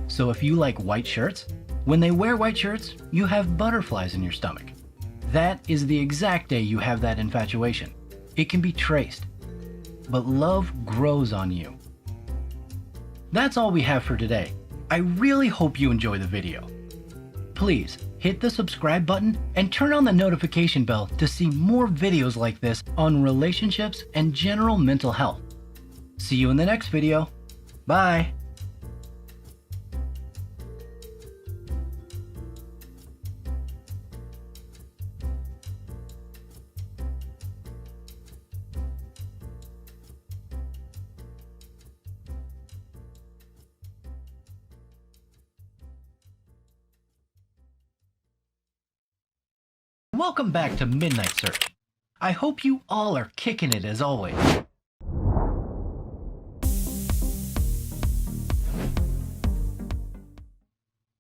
So if you like white shirts, when they wear white shirts, you have butterflies in your stomach. That is the exact day you have that infatuation. It can be traced. But love grows on you. That's all we have for today. I really hope you enjoy the video. Please hit the subscribe button and turn on the notification bell to see more videos like this on relationships and general mental health. See you in the next video. Bye. Welcome back to Midnight Search. I hope you all are kicking it as always.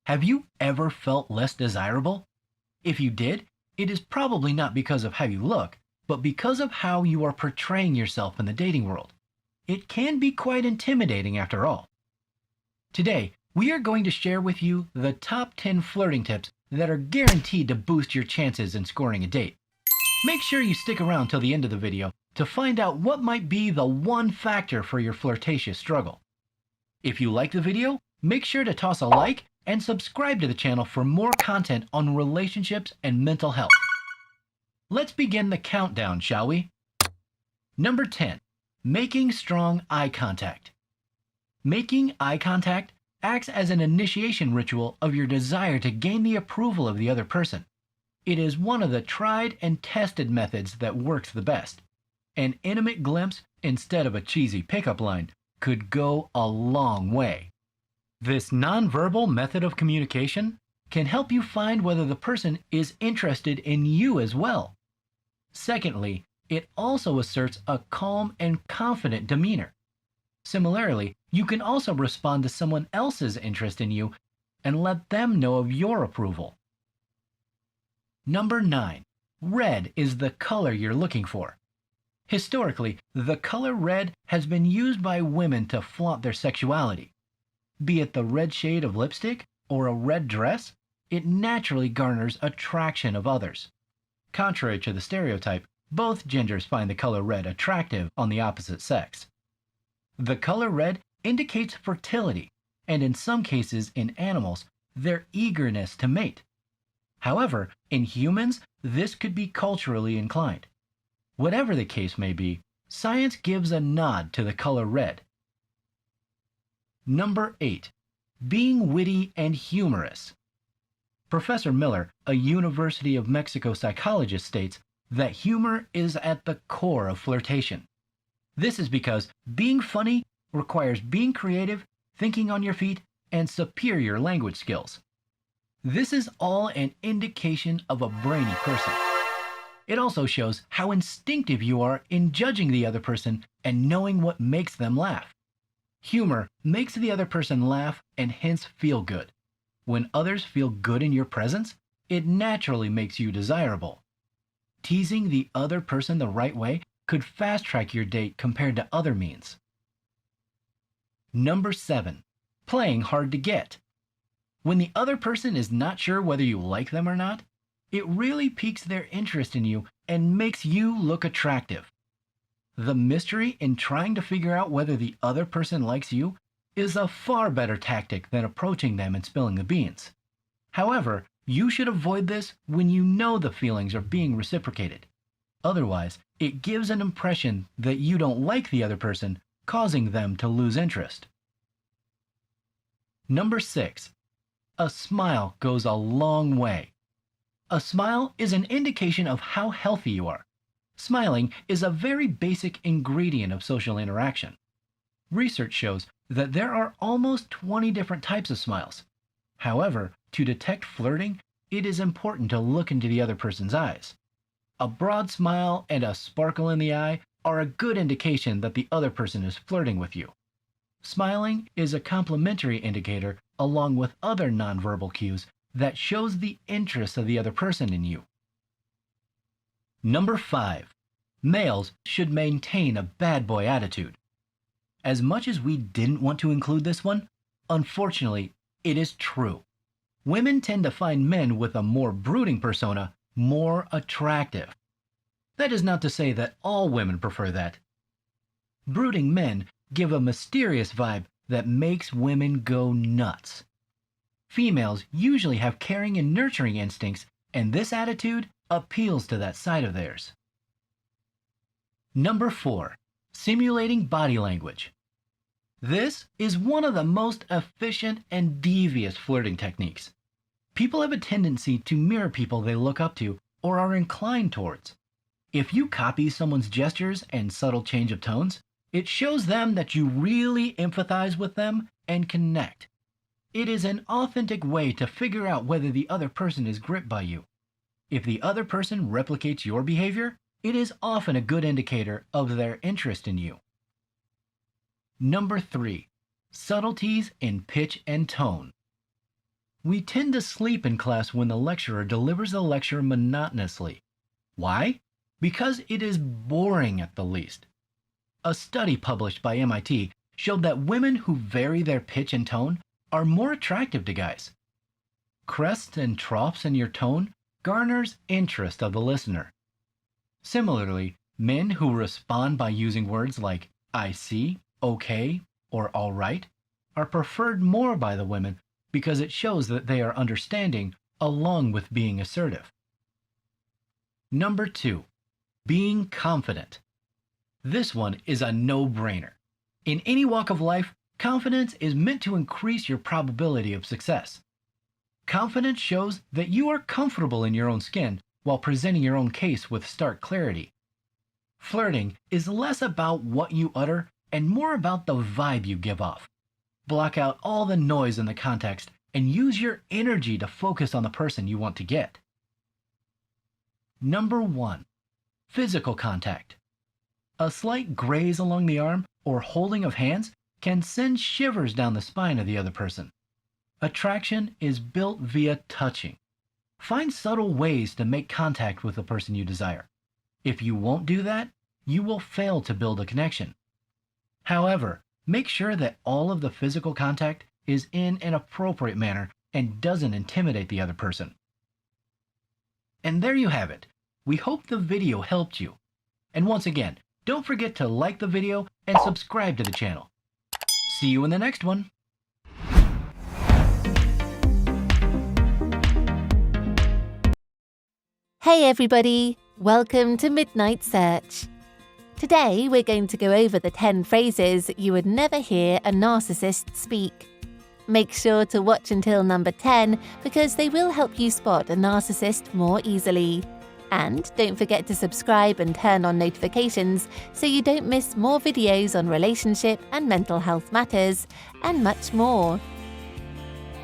Have you ever felt less desirable? If you did, it is probably not because of how you look, but because of how you are portraying yourself in the dating world. It can be quite intimidating after all. Today, we are going to share with you the top 10 flirting tips that are guaranteed to boost your chances in scoring a date. Make sure you stick around till the end of the video to find out what might be the one factor for your flirtatious struggle. If you like the video, make sure to toss a like and subscribe to the channel for more content on relationships and mental health. Let's begin the countdown, shall we? Number 10. Making strong eye contact. Making eye contact acts as an initiation ritual of your desire to gain the approval of the other person. It is one of the tried and tested methods that works the best. An intimate glimpse instead of a cheesy pickup line could go a long way. This nonverbal method of communication can help you find whether the person is interested in you as well. Secondly, it also asserts a calm and confident demeanor. Similarly, you can also respond to someone else's interest in you and let them know of your approval. Number 9. Red is the color you're looking for. Historically, the color red has been used by women to flaunt their sexuality. Be it the red shade of lipstick or a red dress, it naturally garners attraction of others. Contrary to the stereotype, both genders find the color red attractive on the opposite sex. The color red indicates fertility, and in some cases in animals, their eagerness to mate. However, in humans, this could be culturally inclined. Whatever the case may be, science gives a nod to the color red. Number 8. Being witty and humorous. Professor Miller, a University of Mexico psychologist, states that humor is at the core of flirtation. This is because being funny requires being creative, thinking on your feet, and superior language skills. This is all an indication of a brainy person. It also shows how instinctive you are in judging the other person and knowing what makes them laugh. Humor makes the other person laugh and hence feel good. When others feel good in your presence, it naturally makes you desirable. Teasing the other person the right way could fast-track your date compared to other means. Number 7. Playing hard to get. When the other person is not sure whether you like them or not, it really piques their interest in you and makes you look attractive. The mystery in trying to figure out whether the other person likes you is a far better tactic than approaching them and spilling the beans. However, you should avoid this when you know the feelings are being reciprocated. Otherwise, it gives an impression that you don't like the other person, causing them to lose interest. Number 6. A smile goes a long way. A smile is an indication of how healthy you are. Smiling is a very basic ingredient of social interaction. Research shows that there are almost 20 different types of smiles. However, to detect flirting, it is important to look into the other person's eyes. A broad smile and a sparkle in the eye are a good indication that the other person is flirting with you. Smiling is a complementary indicator along with other nonverbal cues that shows the interest of the other person in you. Number 5. Males should maintain a bad boy attitude. As much as we didn't want to include this one, unfortunately, it is true. Women tend to find men with a more brooding persona more attractive. That is not to say that all women prefer that. Brooding men give a mysterious vibe that makes women go nuts. Females usually have caring and nurturing instincts, and this attitude appeals to that side of theirs. Number 4. Simulating body language. This is one of the most efficient and devious flirting techniques. People have a tendency to mirror people they look up to or are inclined towards. If you copy someone's gestures and subtle change of tones, it shows them that you really empathize with them and connect. It is an authentic way to figure out whether the other person is gripped by you. If the other person replicates your behavior, it is often a good indicator of their interest in you. Number 3. Subtleties in pitch and tone. We tend to sleep in class when the lecturer delivers the lecture monotonously. Why? Because it is boring at the least. A study published by MIT showed that women who vary their pitch and tone are more attractive to guys. Crests and troughs in your tone garners interest of the listener. Similarly, men who respond by using words like I see, okay, or all right are preferred more by the women because it shows that they are understanding along with being assertive. Number 2. Being confident. This one is a no-brainer. In any walk of life, confidence is meant to increase your probability of success. Confidence shows that you are comfortable in your own skin while presenting your own case with stark clarity. Flirting is less about what you utter and more about the vibe you give off. Block out all the noise in the context and use your energy to focus on the person you want to get. Number 1. Physical contact. A slight graze along the arm or holding of hands can send shivers down the spine of the other person. Attraction is built via touching. Find subtle ways to make contact with the person you desire. If you won't do that, you will fail to build a connection. However, make sure that all of the physical contact is in an appropriate manner and doesn't intimidate the other person. And there you have it. We hope the video helped you. And once again, don't forget to like the video and subscribe to the channel. See you in the next one. Hey everybody, welcome to Midnight Search. Today we're going to go over the 10 phrases you would never hear a narcissist speak. Make sure to watch until number 10 because they will help you spot a narcissist more easily. And don't forget to subscribe and turn on notifications so you don't miss more videos on relationship and mental health matters, and much more.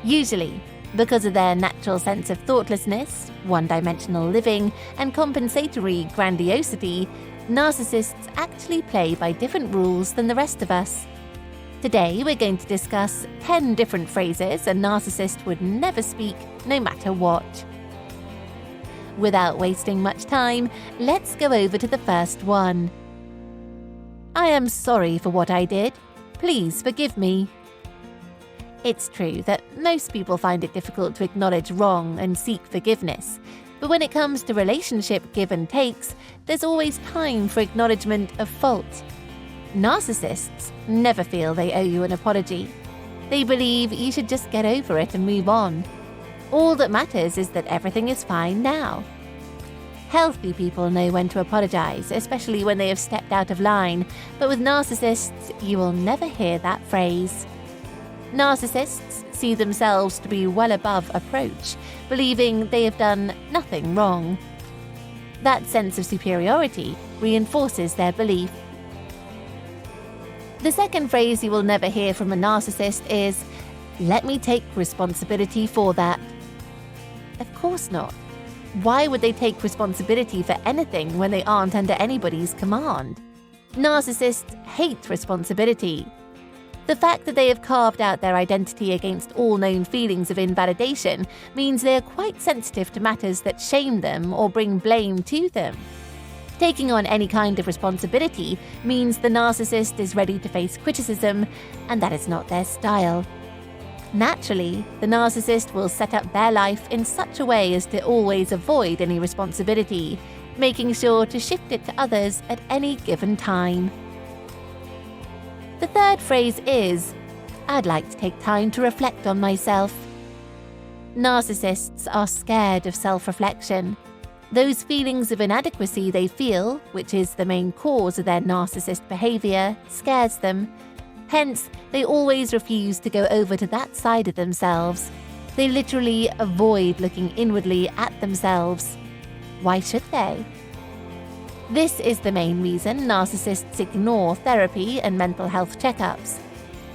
Usually, because of their natural sense of thoughtlessness, one-dimensional living, and compensatory grandiosity, narcissists actually play by different rules than the rest of us. Today, we're going to discuss 10 different phrases a narcissist would never speak, no matter what. Without wasting much time, let's go over to the first one. I am sorry for what I did. Please forgive me. It's true that most people find it difficult to acknowledge wrong and seek forgiveness, but when it comes to relationship give and takes, there's always time for acknowledgement of fault. Narcissists never feel they owe you an apology. They believe you should just get over it and move on. All that matters is that everything is fine now. Healthy people know when to apologize, especially when they have stepped out of line, but with narcissists, you will never hear that phrase. Narcissists see themselves to be well above reproach, believing they have done nothing wrong. That sense of superiority reinforces their belief. The second phrase you will never hear from a narcissist is, "Let me take responsibility for that." Of course not. Why would they take responsibility for anything when they aren't under anybody's command? Narcissists hate responsibility. The fact that they have carved out their identity against all known feelings of invalidation means they are quite sensitive to matters that shame them or bring blame to them. Taking on any kind of responsibility means the narcissist is ready to face criticism, and that is not their style. Naturally, the narcissist will set up their life in such a way as to always avoid any responsibility, making sure to shift it to others at any given time. The third phrase is, "I'd like to take time to reflect on myself." Narcissists are scared of self-reflection. Those feelings of inadequacy they feel, which is the main cause of their narcissist behavior, scares them. Hence, they always refuse to go over to that side of themselves. They literally avoid looking inwardly at themselves. Why should they? This is the main reason narcissists ignore therapy and mental health checkups.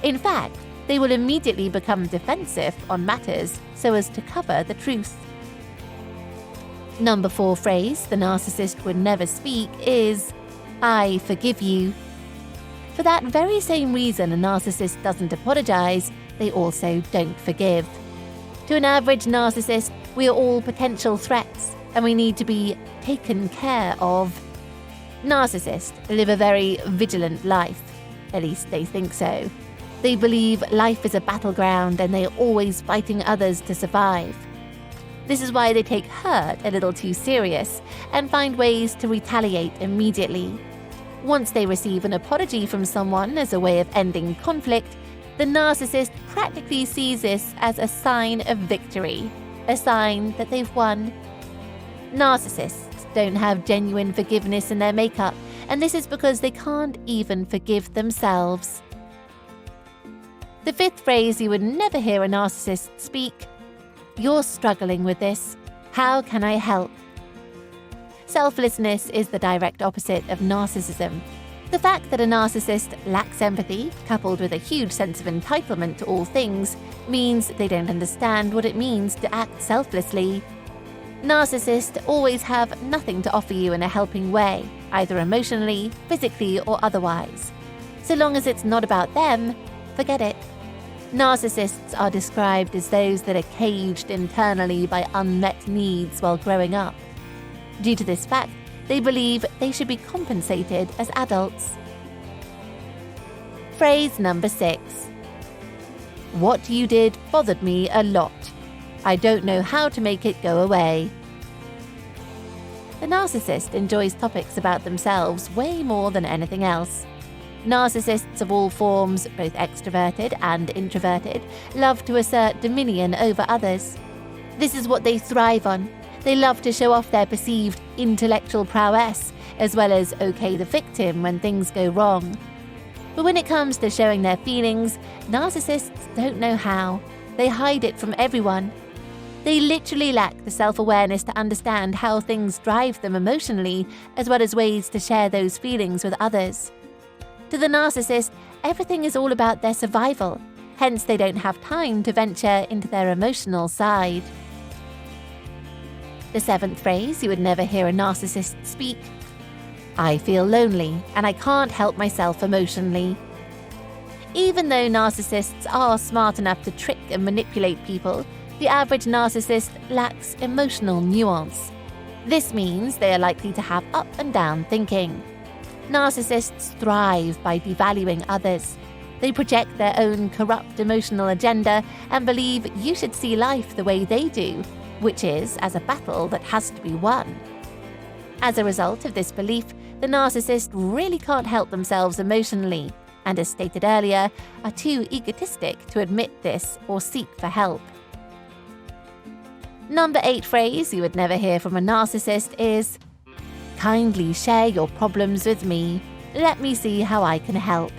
In fact, they will immediately become defensive on matters so as to cover the truth. Number 4 phrase the narcissist would never speak is, "I forgive you." For that very same reason a narcissist doesn't apologize, they also don't forgive. To an average narcissist, we are all potential threats, and we need to be taken care of. Narcissists live a very vigilant life. At least they think so. They believe life is a battleground and they are always fighting others to survive. This is why they take hurt a little too serious and find ways to retaliate immediately. Once they receive an apology from someone as a way of ending conflict, the narcissist practically sees this as a sign of victory, a sign that they've won. Narcissists don't have genuine forgiveness in their makeup, and this is because they can't even forgive themselves. The 5th phrase you would never hear a narcissist speak: "You're struggling with this. How can I help?" Selflessness is the direct opposite of narcissism. The fact that a narcissist lacks empathy, coupled with a huge sense of entitlement to all things, means they don't understand what it means to act selflessly. Narcissists always have nothing to offer you in a helping way, either emotionally, physically, or otherwise. So long as it's not about them, forget it. Narcissists are described as those that are caged internally by unmet needs while growing up. Due to this fact, they believe they should be compensated as adults. Phrase number 6. "What you did bothered me a lot. I don't know how to make it go away." The narcissist enjoys topics about themselves way more than anything else. Narcissists of all forms, both extroverted and introverted, love to assert dominion over others. This is what they thrive on. They love to show off their perceived intellectual prowess, as well as okay the victim when things go wrong. But when it comes to showing their feelings, narcissists don't know how. They hide it from everyone. They literally lack the self-awareness to understand how things drive them emotionally, as well as ways to share those feelings with others. To the narcissist, everything is all about their survival, hence they don't have time to venture into their emotional side. The 7th phrase you would never hear a narcissist speak: "I feel lonely and I can't help myself emotionally." Even though narcissists are smart enough to trick and manipulate people, the average narcissist lacks emotional nuance. This means they are likely to have up and down thinking. Narcissists thrive by devaluing others. They project their own corrupt emotional agenda and believe you should see life the way they do, which is as a battle that has to be won. As a result of this belief, the narcissist really can't help themselves emotionally, and as stated earlier, are too egotistic to admit this or seek for help. Number 8 phrase you would never hear from a narcissist is, "Kindly share your problems with me. Let me see how I can help."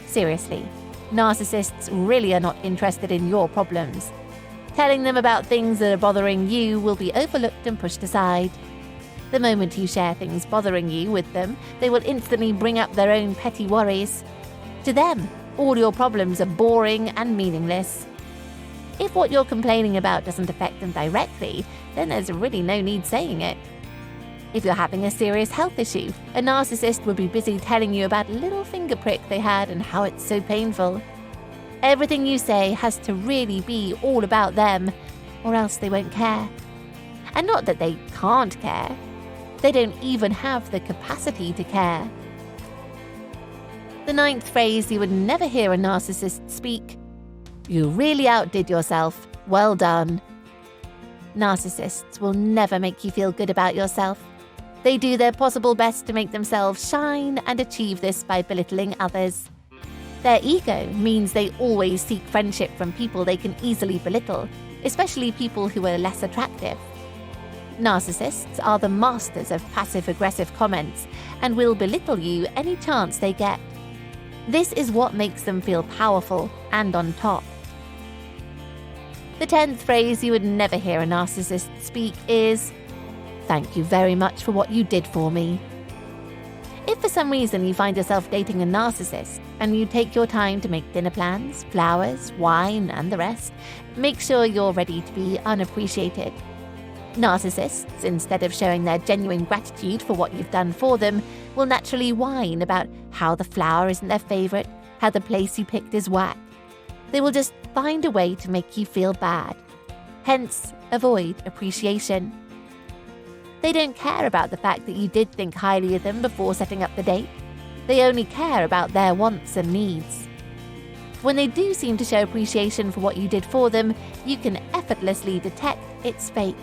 Seriously, Narcissists really are not interested in your problems. Telling them about things that are bothering you will be overlooked and pushed aside. The moment you share things bothering you with them, they will instantly bring up their own petty worries. To them, all your problems are boring and meaningless. If what you're complaining about doesn't affect them directly, then there's really no need saying it. If you're having a serious health issue, a narcissist would be busy telling you about a little finger prick they had and how it's so painful. Everything you say has to really be all about them, or else they won't care. And not that they can't care. They don't even have the capacity to care. The 9th phrase you would never hear a narcissist speak: "You really outdid yourself. Well done." Narcissists will never make you feel good about yourself. They do their possible best to make themselves shine and achieve this by belittling others. Their ego means they always seek friendship from people they can easily belittle, especially people who are less attractive. Narcissists are the masters of passive-aggressive comments and will belittle you any chance they get. This is what makes them feel powerful and on top. The 10th phrase you would never hear a narcissist speak is, "Thank you very much for what you did for me." If for some reason you find yourself dating a narcissist and you take your time to make dinner plans, flowers, wine, and the rest, make sure you're ready to be unappreciated. Narcissists, instead of showing their genuine gratitude for what you've done for them, will naturally whine about how the flower isn't their favourite, how the place you picked is whack. They will just find a way to make you feel bad. Hence, avoid appreciation. They don't care about the fact that you did think highly of them before setting up the date. They only care about their wants and needs. When they do seem to show appreciation for what you did for them, you can effortlessly detect it's fake.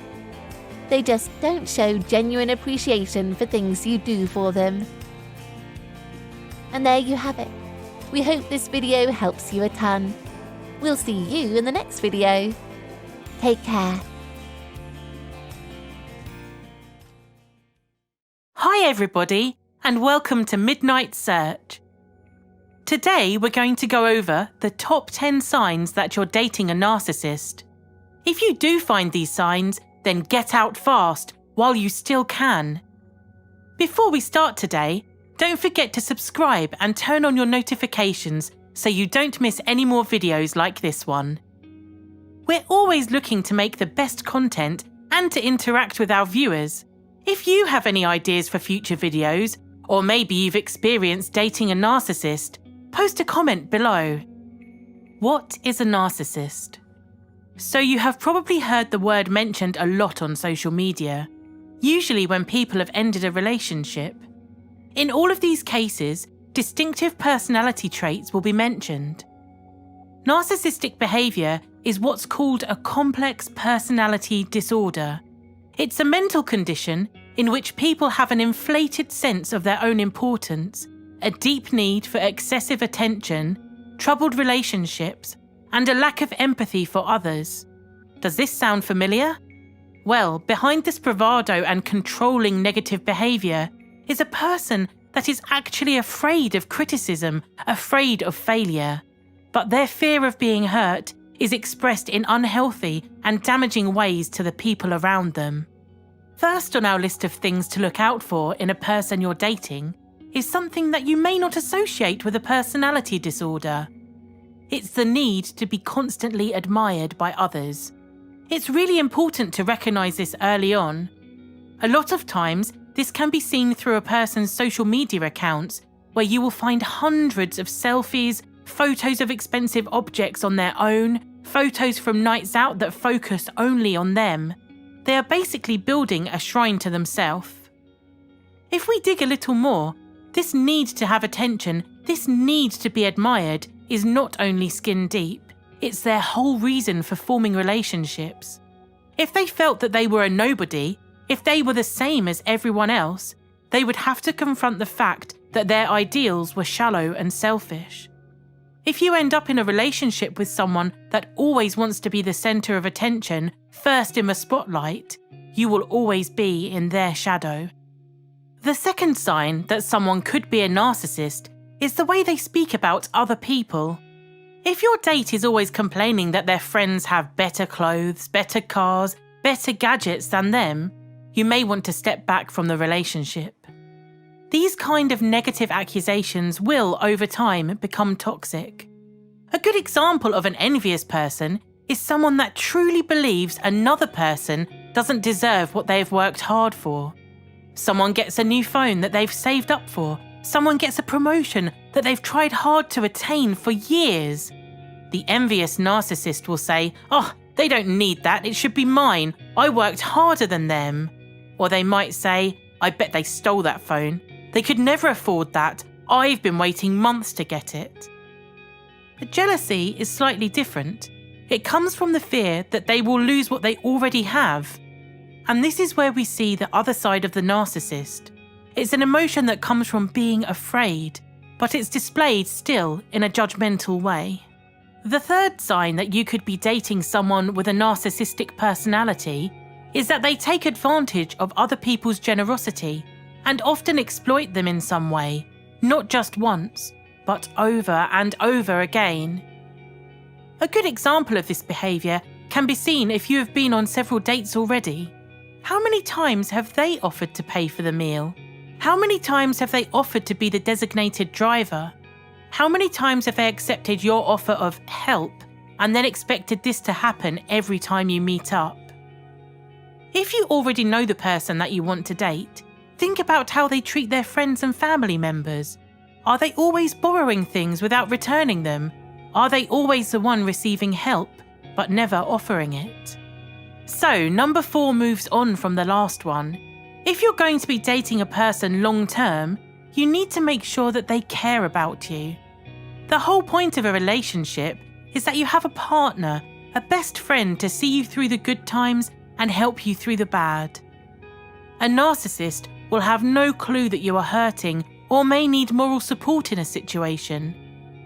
They just don't show genuine appreciation for things you do for them. And there you have it. We hope this video helps you a ton. We'll see you in the next video. Take care. Hi everybody, and welcome to Midnight Search. Today we're going to go over the top 10 signs that you're dating a narcissist. If you do find these signs, then get out fast while you still can. Before we start today, don't forget to subscribe and turn on your notifications so you don't miss any more videos like this one. We're always looking to make the best content and to interact with our viewers. If you have any ideas for future videos, or maybe you've experienced dating a narcissist, post a comment below. What is a narcissist? So you have probably heard the word mentioned a lot on social media, usually when people have ended a relationship. In all of these cases, distinctive personality traits will be mentioned. Narcissistic behaviour is what's called a complex personality disorder. It's a mental condition in which people have an inflated sense of their own importance, a deep need for excessive attention, troubled relationships, and a lack of empathy for others. Does this sound familiar? Well, behind this bravado and controlling negative behaviour is a person that is actually afraid of criticism, afraid of failure. But their fear of being hurt is expressed in unhealthy and damaging ways to the people around them. First on our list of things to look out for in a person you're dating is something that you may not associate with a personality disorder. It's the need to be constantly admired by others. It's really important to recognise this early on. A lot of times, this can be seen through a person's social media accounts, where you will find hundreds of selfies, photos of expensive objects on their own, photos from nights out that focus only on them. They are basically building a shrine to themselves. If we dig a little more, this need to have attention, this need to be admired, is not only skin deep, it's their whole reason for forming relationships. If they felt that they were a nobody, if they were the same as everyone else, they would have to confront the fact that their ideals were shallow and selfish. If you end up in a relationship with someone that always wants to be the centre of attention, first in the spotlight, you will always be in their shadow. The second sign that someone could be a narcissist is the way they speak about other people. If your date is always complaining that their friends have better clothes, better cars, better gadgets than them, you may want to step back from the relationship. These kind of negative accusations will, over time, become toxic. A good example of an envious person is someone that truly believes another person doesn't deserve what they've worked hard for. Someone gets a new phone that they've saved up for. Someone gets a promotion that they've tried hard to attain for years. The envious narcissist will say, "Oh, they don't need that, it should be mine. I worked harder than them." Or they might say, "I bet they stole that phone. They could never afford that. I've been waiting months to get it." But jealousy is slightly different. It comes from the fear that they will lose what they already have. And this is where we see the other side of the narcissist. It's an emotion that comes from being afraid, but it's displayed still in a judgmental way. The third sign that you could be dating someone with a narcissistic personality is that they take advantage of other people's generosity and often exploit them in some way, not just once, but over and over again. A good example of this behaviour can be seen if you have been on several dates already. How many times have they offered to pay for the meal? How many times have they offered to be the designated driver? How many times have they accepted your offer of help and then expected this to happen every time you meet up? If you already know the person that you want to date, think about how they treat their friends and family members. Are they always borrowing things without returning them? Are they always the one receiving help, but never offering it? So, number 4 moves on from the last one. If you're going to be dating a person long term, you need to make sure that they care about you. The whole point of a relationship is that you have a partner, a best friend to see you through the good times and help you through the bad. A narcissist will have no clue that you are hurting or may need moral support in a situation.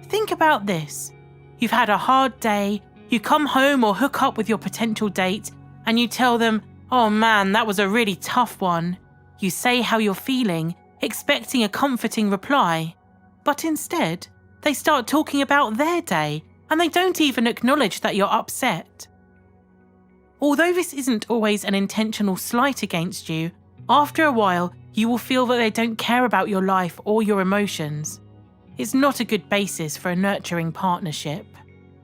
Think about this. You've had a hard day, you come home or hook up with your potential date, and you tell them, "Oh man, that was a really tough one." You say how you're feeling, expecting a comforting reply. But instead, they start talking about their day, and they don't even acknowledge that you're upset. Although this isn't always an intentional slight against you, after a while, you will feel that they don't care about your life or your emotions. It's not a good basis for a nurturing partnership.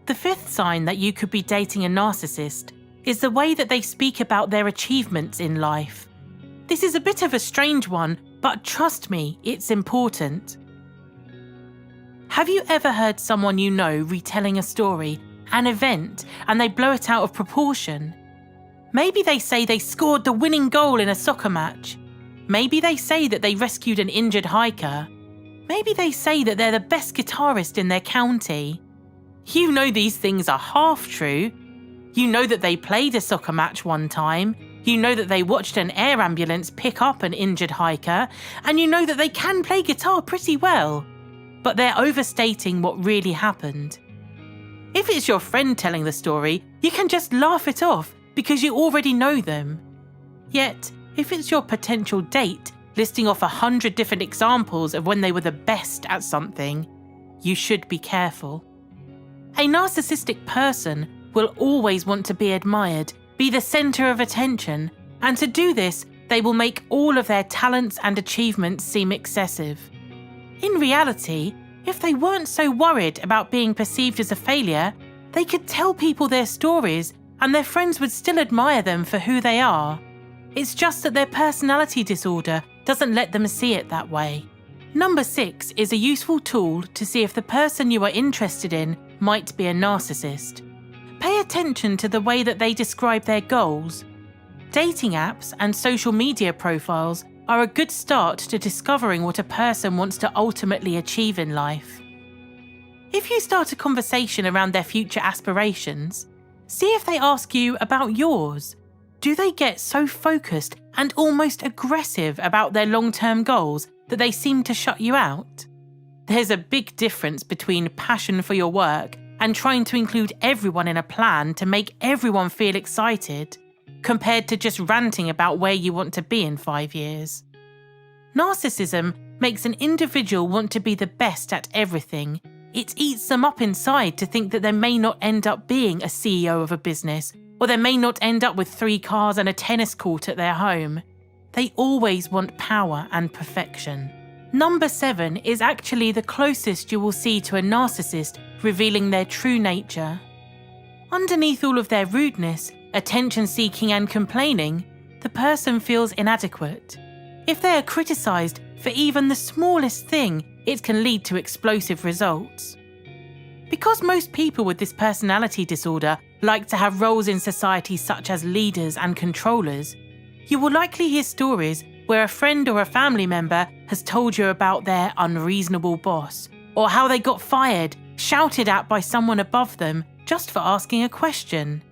The 5th sign that you could be dating a narcissist is the way that they speak about their achievements in life. This is a bit of a strange one, but trust me, it's important. Have you ever heard someone you know retelling a story, an event, and they blow it out of proportion? Maybe they say they scored the winning goal in a soccer match. Maybe they say that they rescued an injured hiker. Maybe they say that they're the best guitarist in their county. You know these things are half true. You know that they played a soccer match one time. You know that they watched an air ambulance pick up an injured hiker. And you know that they can play guitar pretty well. But they're overstating what really happened. If it's your friend telling the story, you can just laugh it off because you already know them. Yet, if it's your potential date listing off 100 different examples of when they were the best at something, you should be careful. A narcissistic person will always want to be admired, be the centre of attention, and to do this, they will make all of their talents and achievements seem excessive. In reality, if they weren't so worried about being perceived as a failure, they could tell people their stories and their friends would still admire them for who they are. It's just that their personality disorder doesn't let them see it that way. Number 6 is a useful tool to see if the person you are interested in might be a narcissist. Pay attention to the way that they describe their goals. Dating apps and social media profiles are a good start to discovering what a person wants to ultimately achieve in life. If you start a conversation around their future aspirations, see if they ask you about yours. Do they get so focused and almost aggressive about their long-term goals that they seem to shut you out? There's a big difference between passion for your work and trying to include everyone in a plan to make everyone feel excited, compared to just ranting about where you want to be in 5 years. Narcissism makes an individual want to be the best at everything, It eats them up inside to think that they may not end up being a CEO of a business, or they may not end up with 3 cars and a tennis court at their home. They always want power and perfection. Number 7 is actually the closest you will see to a narcissist revealing their true nature. Underneath all of their rudeness, attention-seeking and complaining, the person feels inadequate. If they are criticised for even the smallest thing, it can lead to explosive results. Because most people with this personality disorder like to have roles in society such as leaders and controllers, you will likely hear stories where a friend or a family member has told you about their unreasonable boss, or how they got fired, shouted at by someone above them just for asking a question.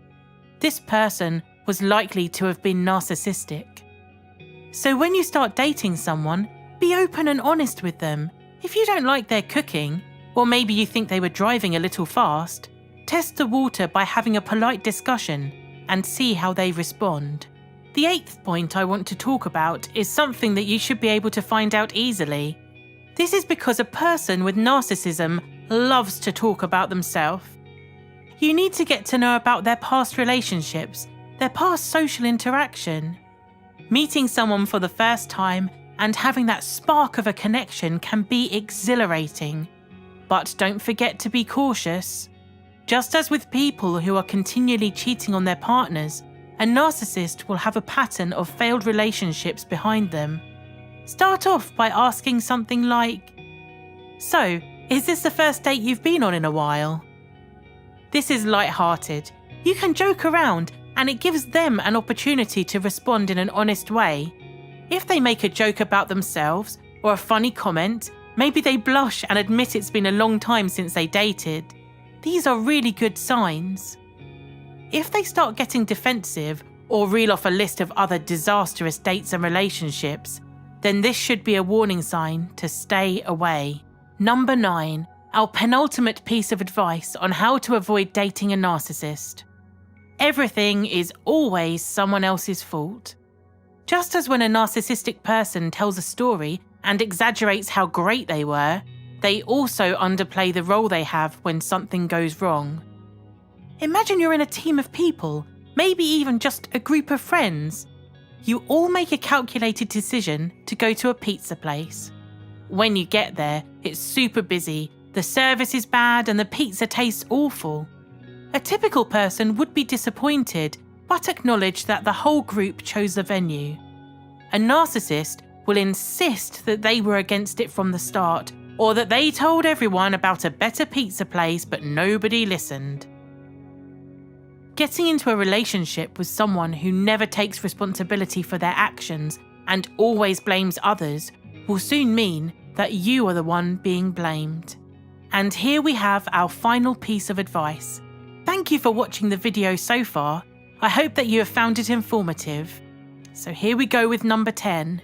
This person was likely to have been narcissistic. So when you start dating someone, be open and honest with them. If you don't like their cooking, or maybe you think they were driving a little fast, test the water by having a polite discussion and see how they respond. The 8th point I want to talk about is something that you should be able to find out easily. This is because a person with narcissism loves to talk about themselves. You need to get to know about their past relationships, their past social interaction. Meeting someone for the first time and having that spark of a connection can be exhilarating. But don't forget to be cautious. Just as with people who are continually cheating on their partners, a narcissist will have a pattern of failed relationships behind them. Start off by asking something like, "So, is this the first date you've been on in a while?" This is light-hearted. You can joke around and it gives them an opportunity to respond in an honest way. If they make a joke about themselves or a funny comment, maybe they blush and admit it's been a long time since they dated. These are really good signs. If they start getting defensive or reel off a list of other disastrous dates and relationships, then this should be a warning sign to stay away. Number 9, our penultimate piece of advice on how to avoid dating a narcissist. Everything is always someone else's fault. Just as when a narcissistic person tells a story and exaggerates how great they were, they also underplay the role they have when something goes wrong. Imagine you're in a team of people, maybe even just a group of friends. You all make a calculated decision to go to a pizza place. When you get there, it's super busy, the service is bad and the pizza tastes awful. A typical person would be disappointed, but acknowledge that the whole group chose the venue. A narcissist will insist that they were against it from the start, or that they told everyone about a better pizza place but nobody listened. Getting into a relationship with someone who never takes responsibility for their actions and always blames others will soon mean that you are the one being blamed. And here we have our final piece of advice. Thank you for watching the video so far. I hope that you have found it informative. So here we go with number 10.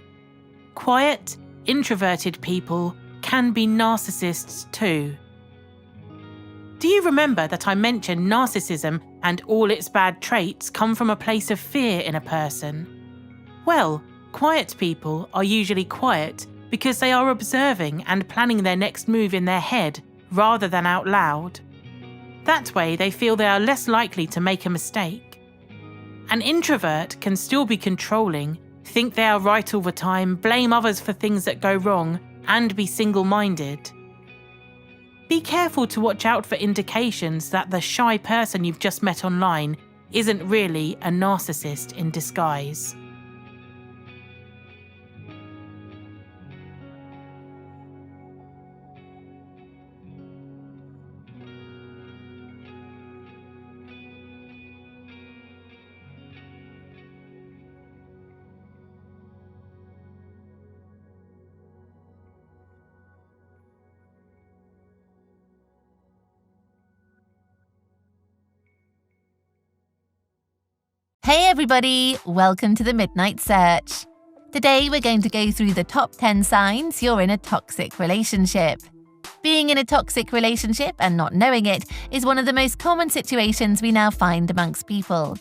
Quiet, introverted people can be narcissists too. Do you remember that I mentioned narcissism and all its bad traits come from a place of fear in a person? Well, quiet people are usually quiet because they are observing and planning their next move in their head rather than out loud. That way they feel they are less likely to make a mistake. An introvert can still be controlling, think they are right all the time, blame others for things that go wrong, and be single-minded. Be careful to watch out for indications that the shy person you've just met online isn't really a narcissist in disguise. Hey everybody, welcome to the Midnight Search. Today we're going to go through the top 10 signs you're in a toxic relationship. Being in a toxic relationship and not knowing it is one of the most common situations we now find amongst people.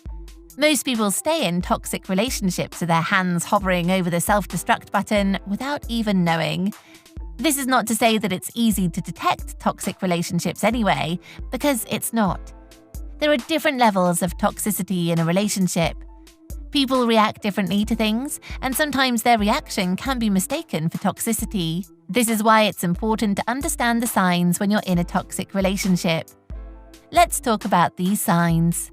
Most people stay in toxic relationships with their hands hovering over the self-destruct button without even knowing. This is not to say that it's easy to detect toxic relationships anyway, because it's not. There are different levels of toxicity in a relationship. People react differently to things, and sometimes their reaction can be mistaken for toxicity. This is why it's important to understand the signs when you're in a toxic relationship. Let's talk about these signs.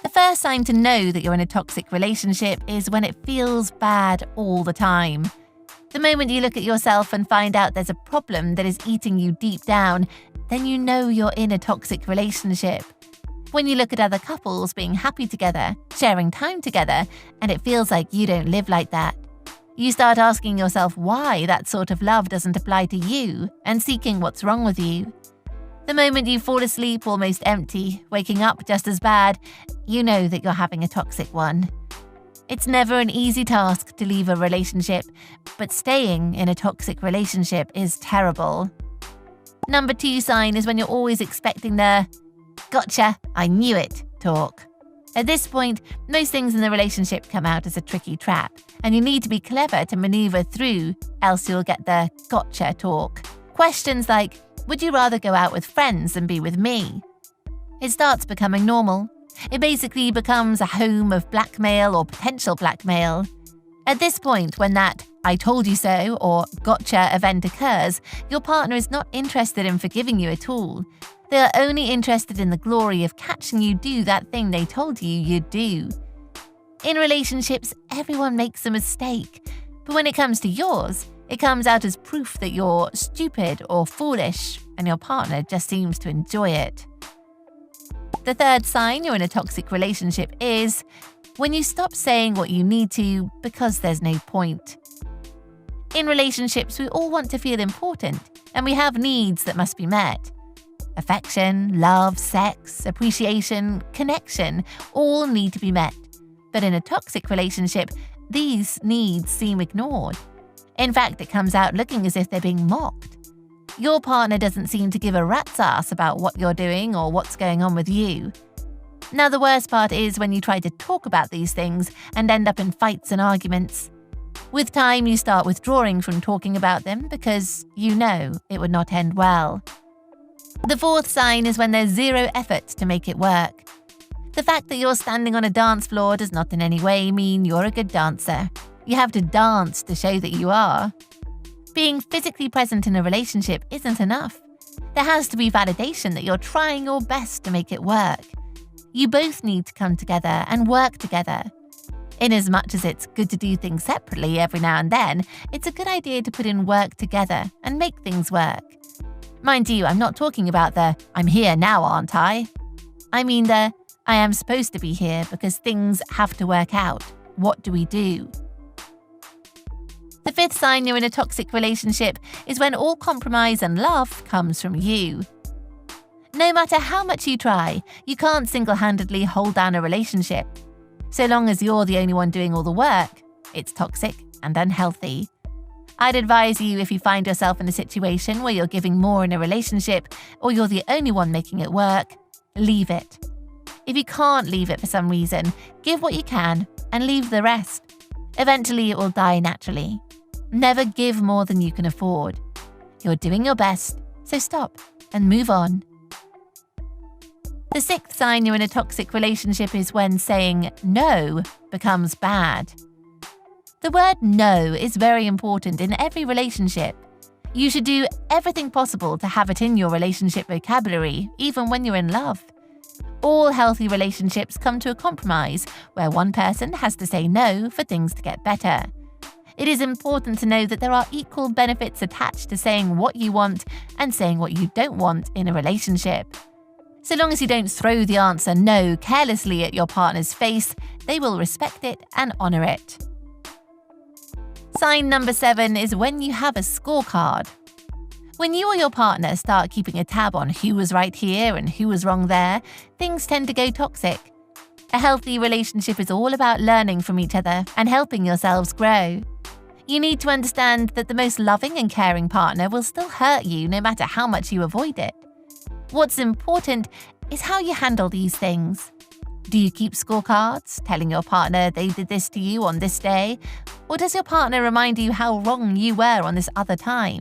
The first sign to know that you're in a toxic relationship is when it feels bad all the time. The moment you look at yourself and find out there's a problem that is eating you deep down, then you know you're in a toxic relationship. When you look at other couples being happy together, sharing time together, and it feels like you don't live like that, you start asking yourself why that sort of love doesn't apply to you and seeking what's wrong with you. The moment you fall asleep almost empty, waking up just as bad, you know that you're having a toxic one. It's never an easy task to leave a relationship, but staying in a toxic relationship is terrible. Number 2 sign is when you're always expecting the "gotcha, I knew it" talk. At this point, most things in the relationship come out as a tricky trap, and you need to be clever to maneuver through, else you'll get the gotcha talk. Questions like, "Would you rather go out with friends than be with me?" It starts becoming normal. It basically becomes a home of blackmail or potential blackmail. At this point, when that "I told you so" or "gotcha" event occurs, your partner is not interested in forgiving you at all. They are only interested in the glory of catching you do that thing they told you you'd do. In relationships, everyone makes a mistake, but when it comes to yours, it comes out as proof that you're stupid or foolish, and your partner just seems to enjoy it. The third sign you're in a toxic relationship is when you stop saying what you need to because there's no point. In relationships, we all want to feel important, and we have needs that must be met. Affection, love, sex, appreciation, connection all need to be met. But in a toxic relationship, these needs seem ignored. In fact, it comes out looking as if they're being mocked. Your partner doesn't seem to give a rat's ass about what you're doing or what's going on with you. Now, the worst part is when you try to talk about these things and end up in fights and arguments. With time, you start withdrawing from talking about them because you know it would not end well. The fourth sign is when there's zero effort to make it work. The fact that you're standing on a dance floor does not in any way mean you're a good dancer. You have to dance to show that you are. Being physically present in a relationship isn't enough. There has to be validation that you're trying your best to make it work. You both need to come together and work together. In as much as it's good to do things separately every now and then, it's a good idea to put in work together and make things work. Mind you, I'm not talking about the "I'm here now, aren't I?" I mean the "I am supposed to be here because things have to work out. What do we do?" The fifth sign you're in a toxic relationship is when all compromise and love comes from you. No matter how much you try, you can't single-handedly hold down a relationship. So long as you're the only one doing all the work, it's toxic and unhealthy. I'd advise you, if you find yourself in a situation where you're giving more in a relationship or you're the only one making it work, leave it. If you can't leave it for some reason, give what you can and leave the rest. Eventually it will die naturally. Never give more than you can afford. You're doing your best, so stop and move on. The sixth sign you're in a toxic relationship is when saying no becomes bad. The word no is very important in every relationship. You should do everything possible to have it in your relationship vocabulary, even when you're in love. All healthy relationships come to a compromise where one person has to say no for things to get better. It is important to know that there are equal benefits attached to saying what you want and saying what you don't want in a relationship. So long as you don't throw the answer no carelessly at your partner's face, they will respect it and honour it. Sign number 7 is when you have a scorecard. When you or your partner start keeping a tab on who was right here and who was wrong there, things tend to go toxic. A healthy relationship is all about learning from each other and helping yourselves grow. You need to understand that the most loving and caring partner will still hurt you no matter how much you avoid it. What's important is how you handle these things. Do you keep scorecards, telling your partner they did this to you on this day? Or does your partner remind you how wrong you were on this other time?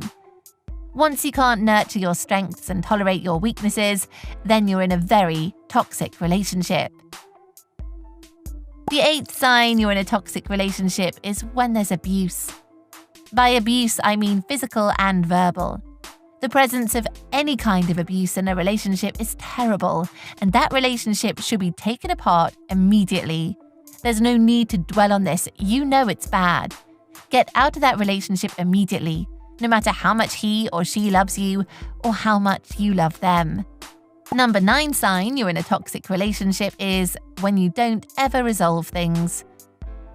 Once you can't nurture your strengths and tolerate your weaknesses, then you're in a very toxic relationship. The 8th sign you're in a toxic relationship is when there's abuse. By abuse, I mean physical and verbal. The presence of any kind of abuse in a relationship is terrible, and that relationship should be taken apart immediately. There's no need to dwell on this. You know it's bad. Get out of that relationship immediately, no matter how much he or she loves you or how much you love them. Number 9 sign you're in a toxic relationship is when you don't ever resolve things.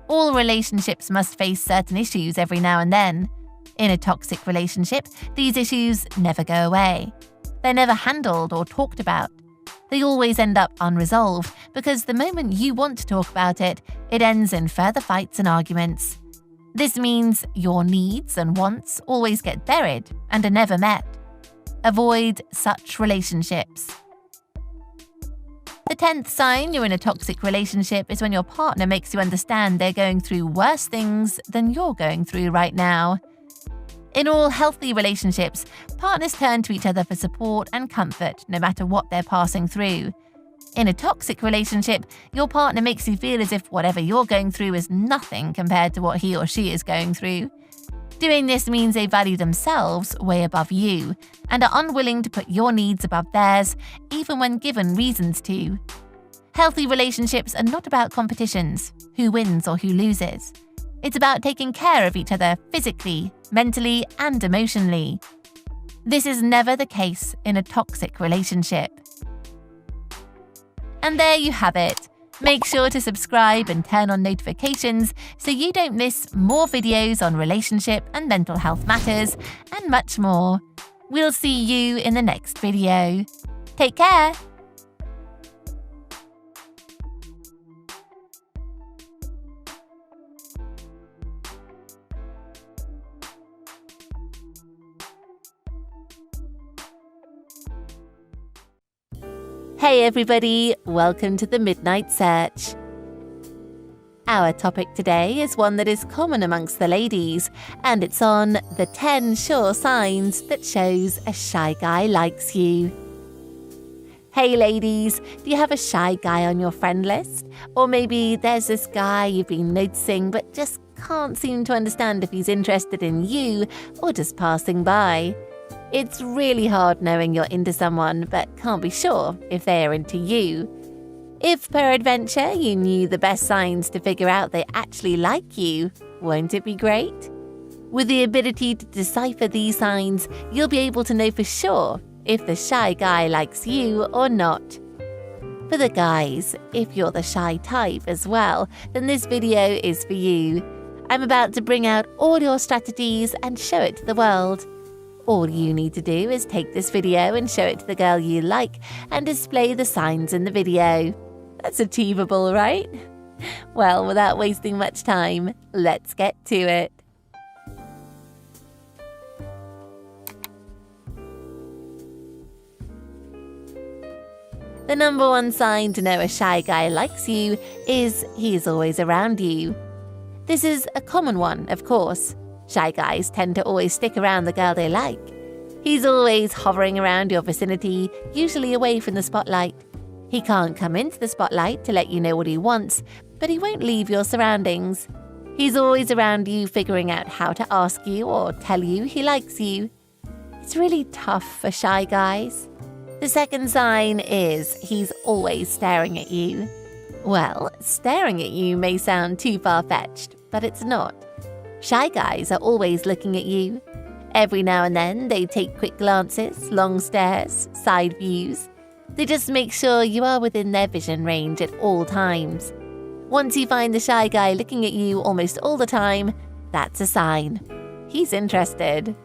All relationships must face certain issues every now and then. In a toxic relationship, these issues never go away. They're never handled or talked about. They always end up unresolved because the moment you want to talk about it, it ends in further fights and arguments. This means your needs and wants always get buried and are never met. Avoid such relationships. The 10th sign you're in a toxic relationship is when your partner makes you understand they're going through worse things than you're going through right now. In all healthy relationships, partners turn to each other for support and comfort no matter what they're passing through. In a toxic relationship, your partner makes you feel as if whatever you're going through is nothing compared to what he or she is going through. Doing this means they value themselves way above you and are unwilling to put your needs above theirs, even when given reasons to. Healthy relationships are not about competitions, who wins or who loses. It's about taking care of each other physically, mentally, and emotionally. This is never the case in a toxic relationship. And there you have it. Make sure to subscribe and turn on notifications so you don't miss more videos on relationship and mental health matters and much more. We'll see you in the next video. Take care! Hey everybody, welcome to the Midnight Search. Our topic today is one that is common amongst the ladies, and it's on the 10 sure signs that shows a shy guy likes you. Hey ladies, do you have a shy guy on your friend list? Or maybe there's this guy you've been noticing but just can't seem to understand if he's interested in you or just passing by. It's really hard knowing you're into someone but can't be sure if they're into you. If peradventure you knew the best signs to figure out they actually like you, won't it be great? With the ability to decipher these signs, you'll be able to know for sure if the shy guy likes you or not. For the guys, if you're the shy type as well, then this video is for you. I'm about to bring out all your strategies and show it to the world. All you need to do is take this video and show it to the girl you like and display the signs in the video. That's achievable, right? Well, without wasting much time, let's get to it. The number one sign to know a shy guy likes you is he's always around you. This is a common one, of course. Shy guys tend to always stick around the girl they like. He's always hovering around your vicinity, usually away from the spotlight. He can't come into the spotlight to let you know what he wants, but he won't leave your surroundings. He's always around you, figuring out how to ask you or tell you he likes you. It's really tough for shy guys. The second sign is he's always staring at you. Well, staring at you may sound too far-fetched, but it's not. Shy guys are always looking at you. Every now and then, they take quick glances, long stares, side views. They just make sure you are within their vision range at all times. Once you find the shy guy looking at you almost all the time, that's a sign. He's interested.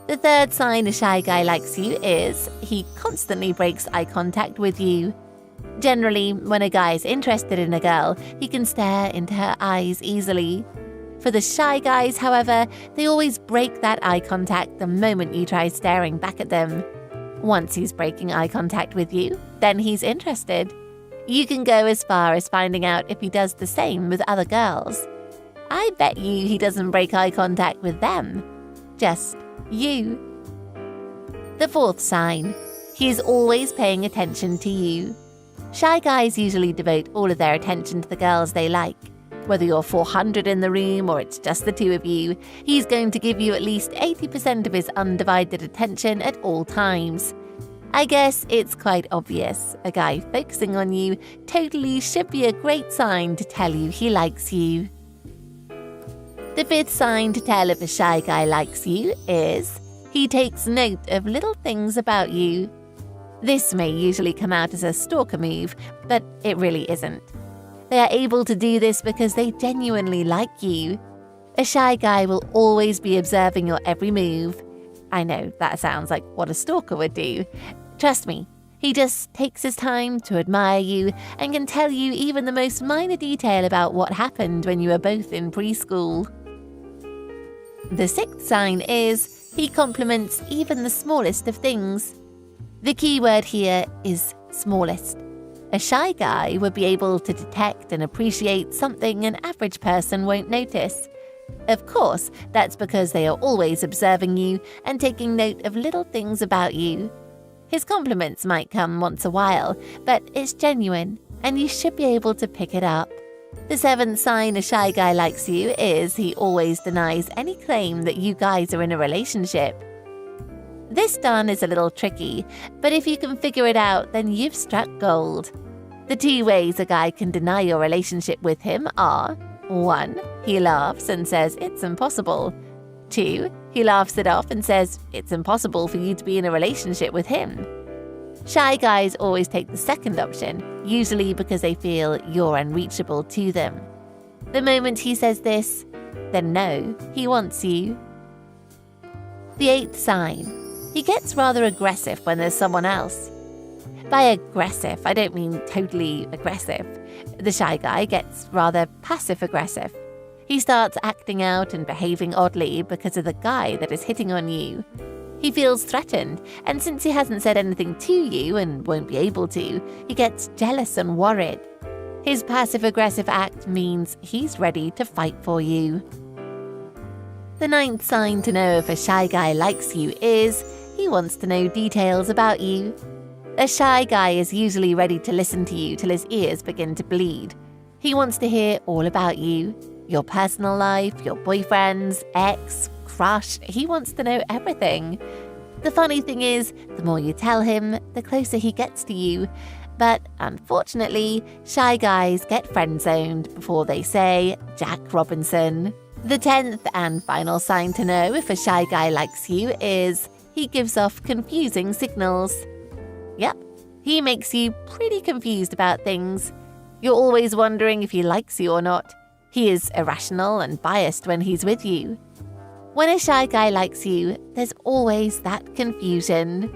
The third sign a shy guy likes you is he constantly breaks eye contact with you. Generally, when a guy is interested in a girl, he can stare into her eyes easily. For the shy guys, however, they always break that eye contact the moment you try staring back at them. Once he's breaking eye contact with you, then he's interested. You can go as far as finding out if he does the same with other girls. I bet you he doesn't break eye contact with them. just you. The fourth sign. He is always paying attention to you. Shy guys usually devote all of their attention to the girls they like. Whether you're 400 in the room or it's just the two of you, he's going to give you at least 80% of his undivided attention at all times. I guess it's quite obvious. A guy focusing on you totally should be a great sign to tell you he likes you. The fifth sign to tell if a shy guy likes you is he takes note of little things about you. This may usually come out as a stalker move, but it really isn't. They are able to do this because they genuinely like you. A shy guy will always be observing your every move. I know that sounds like what a stalker would do. Trust me, he just takes his time to admire you and can tell you even the most minor detail about what happened when you were both in preschool. The sixth sign is he compliments even the smallest of things. The key word here is smallest. A shy guy would be able to detect and appreciate something an average person won't notice. Of course, that's because they are always observing you and taking note of little things about you. His compliments might come once a while, but it's genuine, and you should be able to pick it up. The seventh sign a shy guy likes you is he always denies any claim that you guys are in a relationship. This done is a little tricky, but if you can figure it out, then you've struck gold. The two ways a guy can deny your relationship with him are: 1. He laughs and says it's impossible. 2. He laughs it off and says it's impossible for you to be in a relationship with him. Shy guys always take the second option, usually because they feel you're unreachable to them. The moment he says this, then no, he wants you. The eighth sign. He gets rather aggressive when there's someone else. By aggressive, I don't mean totally aggressive. The shy guy gets rather passive-aggressive. He starts acting out and behaving oddly because of the guy that is hitting on you. He feels threatened, and since he hasn't said anything to you and won't be able to, he gets jealous and worried. His passive-aggressive act means he's ready to fight for you. The ninth sign to know if a shy guy likes you is he wants to know details about you. A shy guy is usually ready to listen to you till his ears begin to bleed. He wants to hear all about you, your personal life, your boyfriends, ex, crush. He wants to know everything. The funny thing is, the more you tell him, the closer he gets to you. But unfortunately, shy guys get friend-zoned before they say Jack Robinson. The 10th and final sign to know if a shy guy likes you is he gives off confusing signals. Yep, he makes you pretty confused about things. You're always wondering if he likes you or not. He is irrational and biased when he's with you. When a shy guy likes you, there's always that confusion.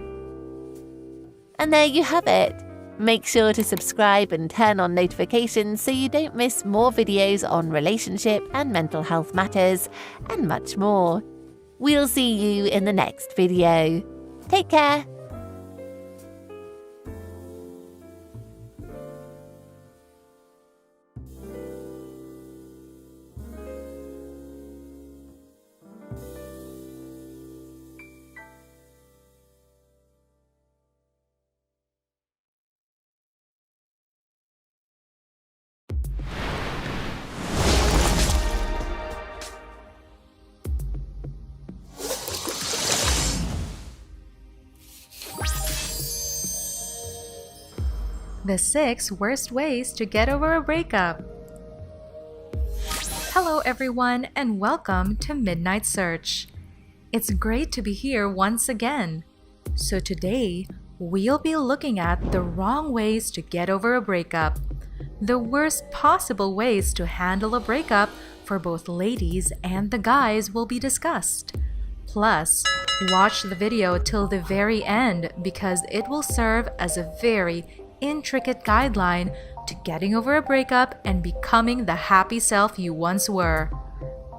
And there you have it. Make sure to subscribe and turn on notifications so you don't miss more videos on relationship and mental health matters, and much more. We'll see you in the next video. Take care. The 6 worst ways to get over a breakup. Hello everyone and welcome to Midnight Search. It's great to be here once again. So today, we'll be looking at the wrong ways to get over a breakup. The worst possible ways to handle a breakup for both ladies and the guys will be discussed. Plus, watch the video till the very end because it will serve as a very intricate guideline to getting over a breakup and becoming the happy self you once were.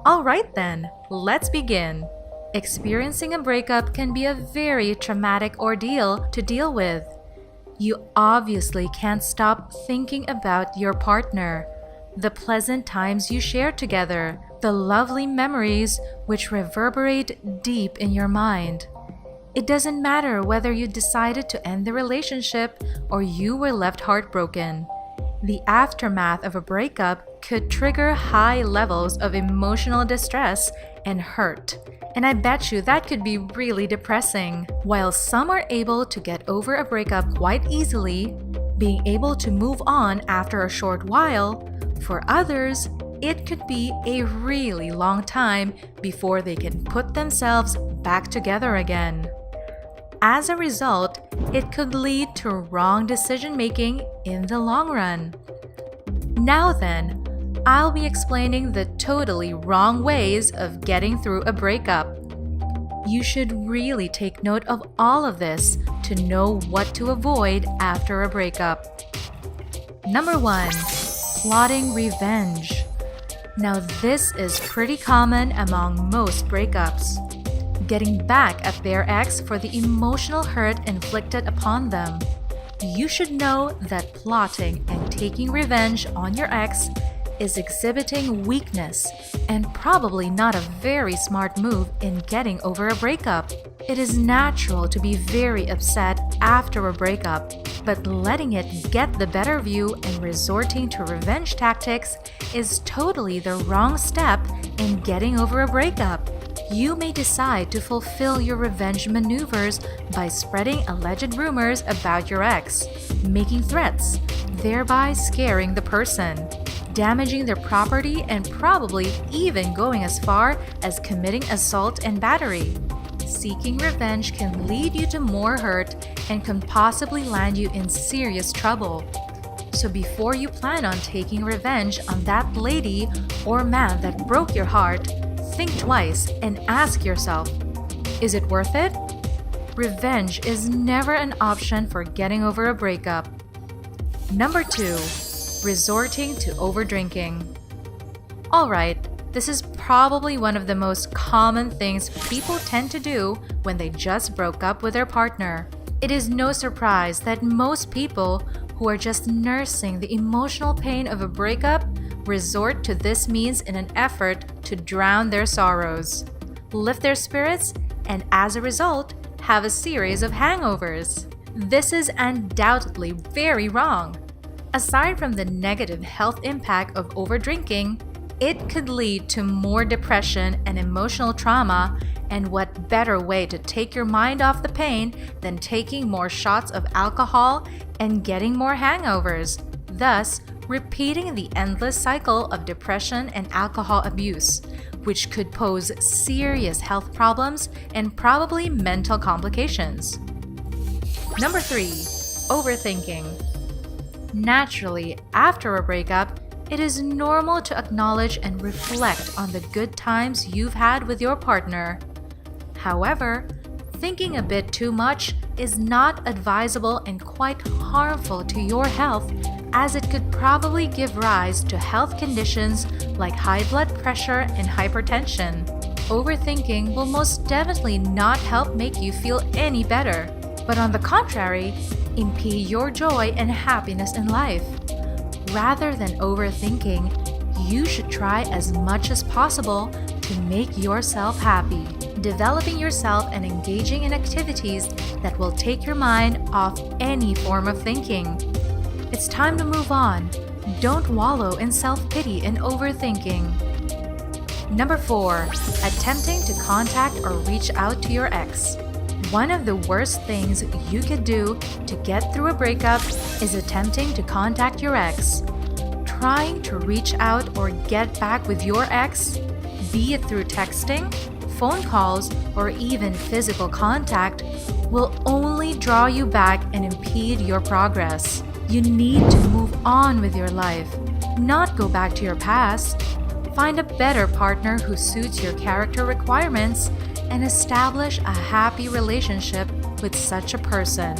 Alright then, let's begin. Experiencing a breakup can be a very traumatic ordeal to deal with. You obviously can't stop thinking about your partner, the pleasant times you shared together, the lovely memories which reverberate deep in your mind. It doesn't matter whether you decided to end the relationship or you were left heartbroken. The aftermath of a breakup could trigger high levels of emotional distress and hurt. And I bet you that could be really depressing. While some are able to get over a breakup quite easily, being able to move on after a short while, for others, it could be a really long time before they can put themselves back together again. As a result, it could lead to wrong decision-making in the long run. Now then, I'll be explaining the totally wrong ways of getting through a breakup. You should really take note of all of this to know what to avoid after a breakup. Number 1. Plotting revenge. Now this is pretty common among most breakups. Getting back at their ex for the emotional hurt inflicted upon them. You should know that plotting and taking revenge on your ex is exhibiting weakness and probably not a very smart move in getting over a breakup. It is natural to be very upset after a breakup, but letting it get the better of you and resorting to revenge tactics is totally the wrong step in getting over a breakup. You may decide to fulfill your revenge maneuvers by spreading alleged rumors about your ex, making threats, thereby scaring the person, damaging their property, and probably even going as far as committing assault and battery. Seeking revenge can lead you to more hurt and can possibly land you in serious trouble. So before you plan on taking revenge on that lady or man that broke your heart, think twice and ask yourself, is it worth it? Revenge is never an option for getting over a breakup. Number 2. Resorting to overdrinking. Alright, this is probably one of the most common things people tend to do when they just broke up with their partner. It is no surprise that most people who are just nursing the emotional pain of a breakup resort to this means in an effort to drown their sorrows, lift their spirits, and as a result, have a series of hangovers. This is undoubtedly very wrong. Aside from the negative health impact of overdrinking, it could lead to more depression and emotional trauma, and what better way to take your mind off the pain than taking more shots of alcohol and getting more hangovers, thus repeating the endless cycle of depression and alcohol abuse, which could pose serious health problems and probably mental complications. Number 3. Overthinking. Naturally, after a breakup, it is normal to acknowledge and reflect on the good times you've had with your partner. However, thinking a bit too much is not advisable and quite harmful to your health, as it could probably give rise to health conditions like high blood pressure and hypertension. Overthinking will most definitely not help make you feel any better, but on the contrary, impede your joy and happiness in life. Rather than overthinking, you should try as much as possible to make yourself happy, developing yourself and engaging in activities that will take your mind off any form of thinking. It's time to move on. Don't wallow in self-pity and overthinking. Number 4. Attempting to contact or reach out to your ex. One of the worst things you could do to get through a breakup is attempting to contact your ex. Trying to reach out or get back with your ex, be it through texting, phone calls, or even physical contact, will only draw you back and impede your progress. You need to move on with your life, not go back to your past. Find a better partner who suits your character requirements and establish a happy relationship with such a person.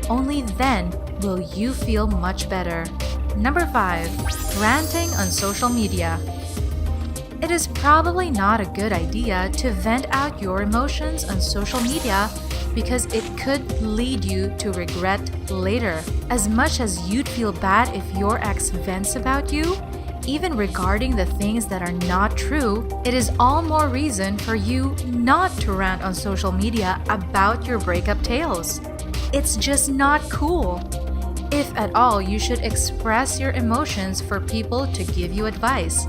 Only then will you feel much better. Number 5. Ranting on social media. It is probably not a good idea to vent out your emotions on social media because it could lead you to regret later. As much as you'd feel bad if your ex vents about you, Even regarding the things that are not true, it is all more reason for you not to rant on social media about your breakup tales. It's just not cool. If at all, you should express your emotions for people to give you advice,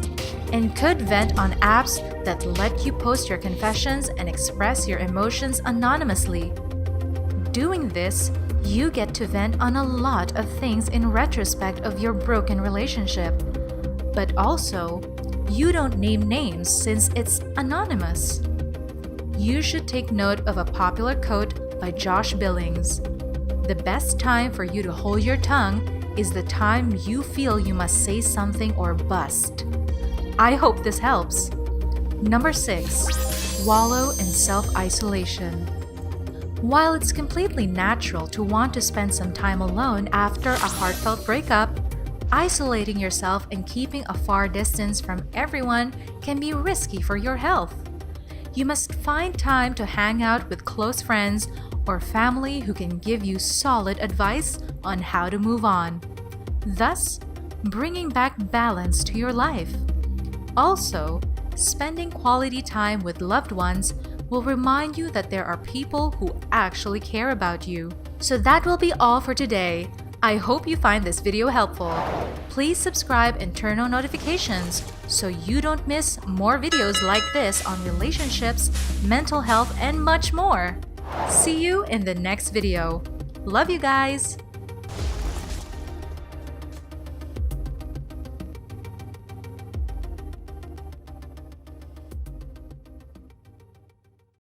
and could vent on apps that let you post your confessions and express your emotions anonymously. Doing this, you get to vent on a lot of things in retrospect of your broken relationship. But also, you don't name names since it's anonymous. You should take note of a popular quote by Josh Billings. The best time for you to hold your tongue is the time you feel you must say something or bust. I hope this helps. Number 6. Wallow in self-isolation. While it's completely natural to want to spend some time alone after a heartfelt breakup, isolating yourself and keeping a far distance from everyone can be risky for your health. You must find time to hang out with close friends or family who can give you solid advice on how to move on, thus bringing back balance to your life. Also, spending quality time with loved ones will remind you that there are people who actually care about you. So that will be all for today. I hope you find this video helpful. Please subscribe and turn on notifications so you don't miss more videos like this on relationships, mental health, and much more. See you in the next video. Love you guys!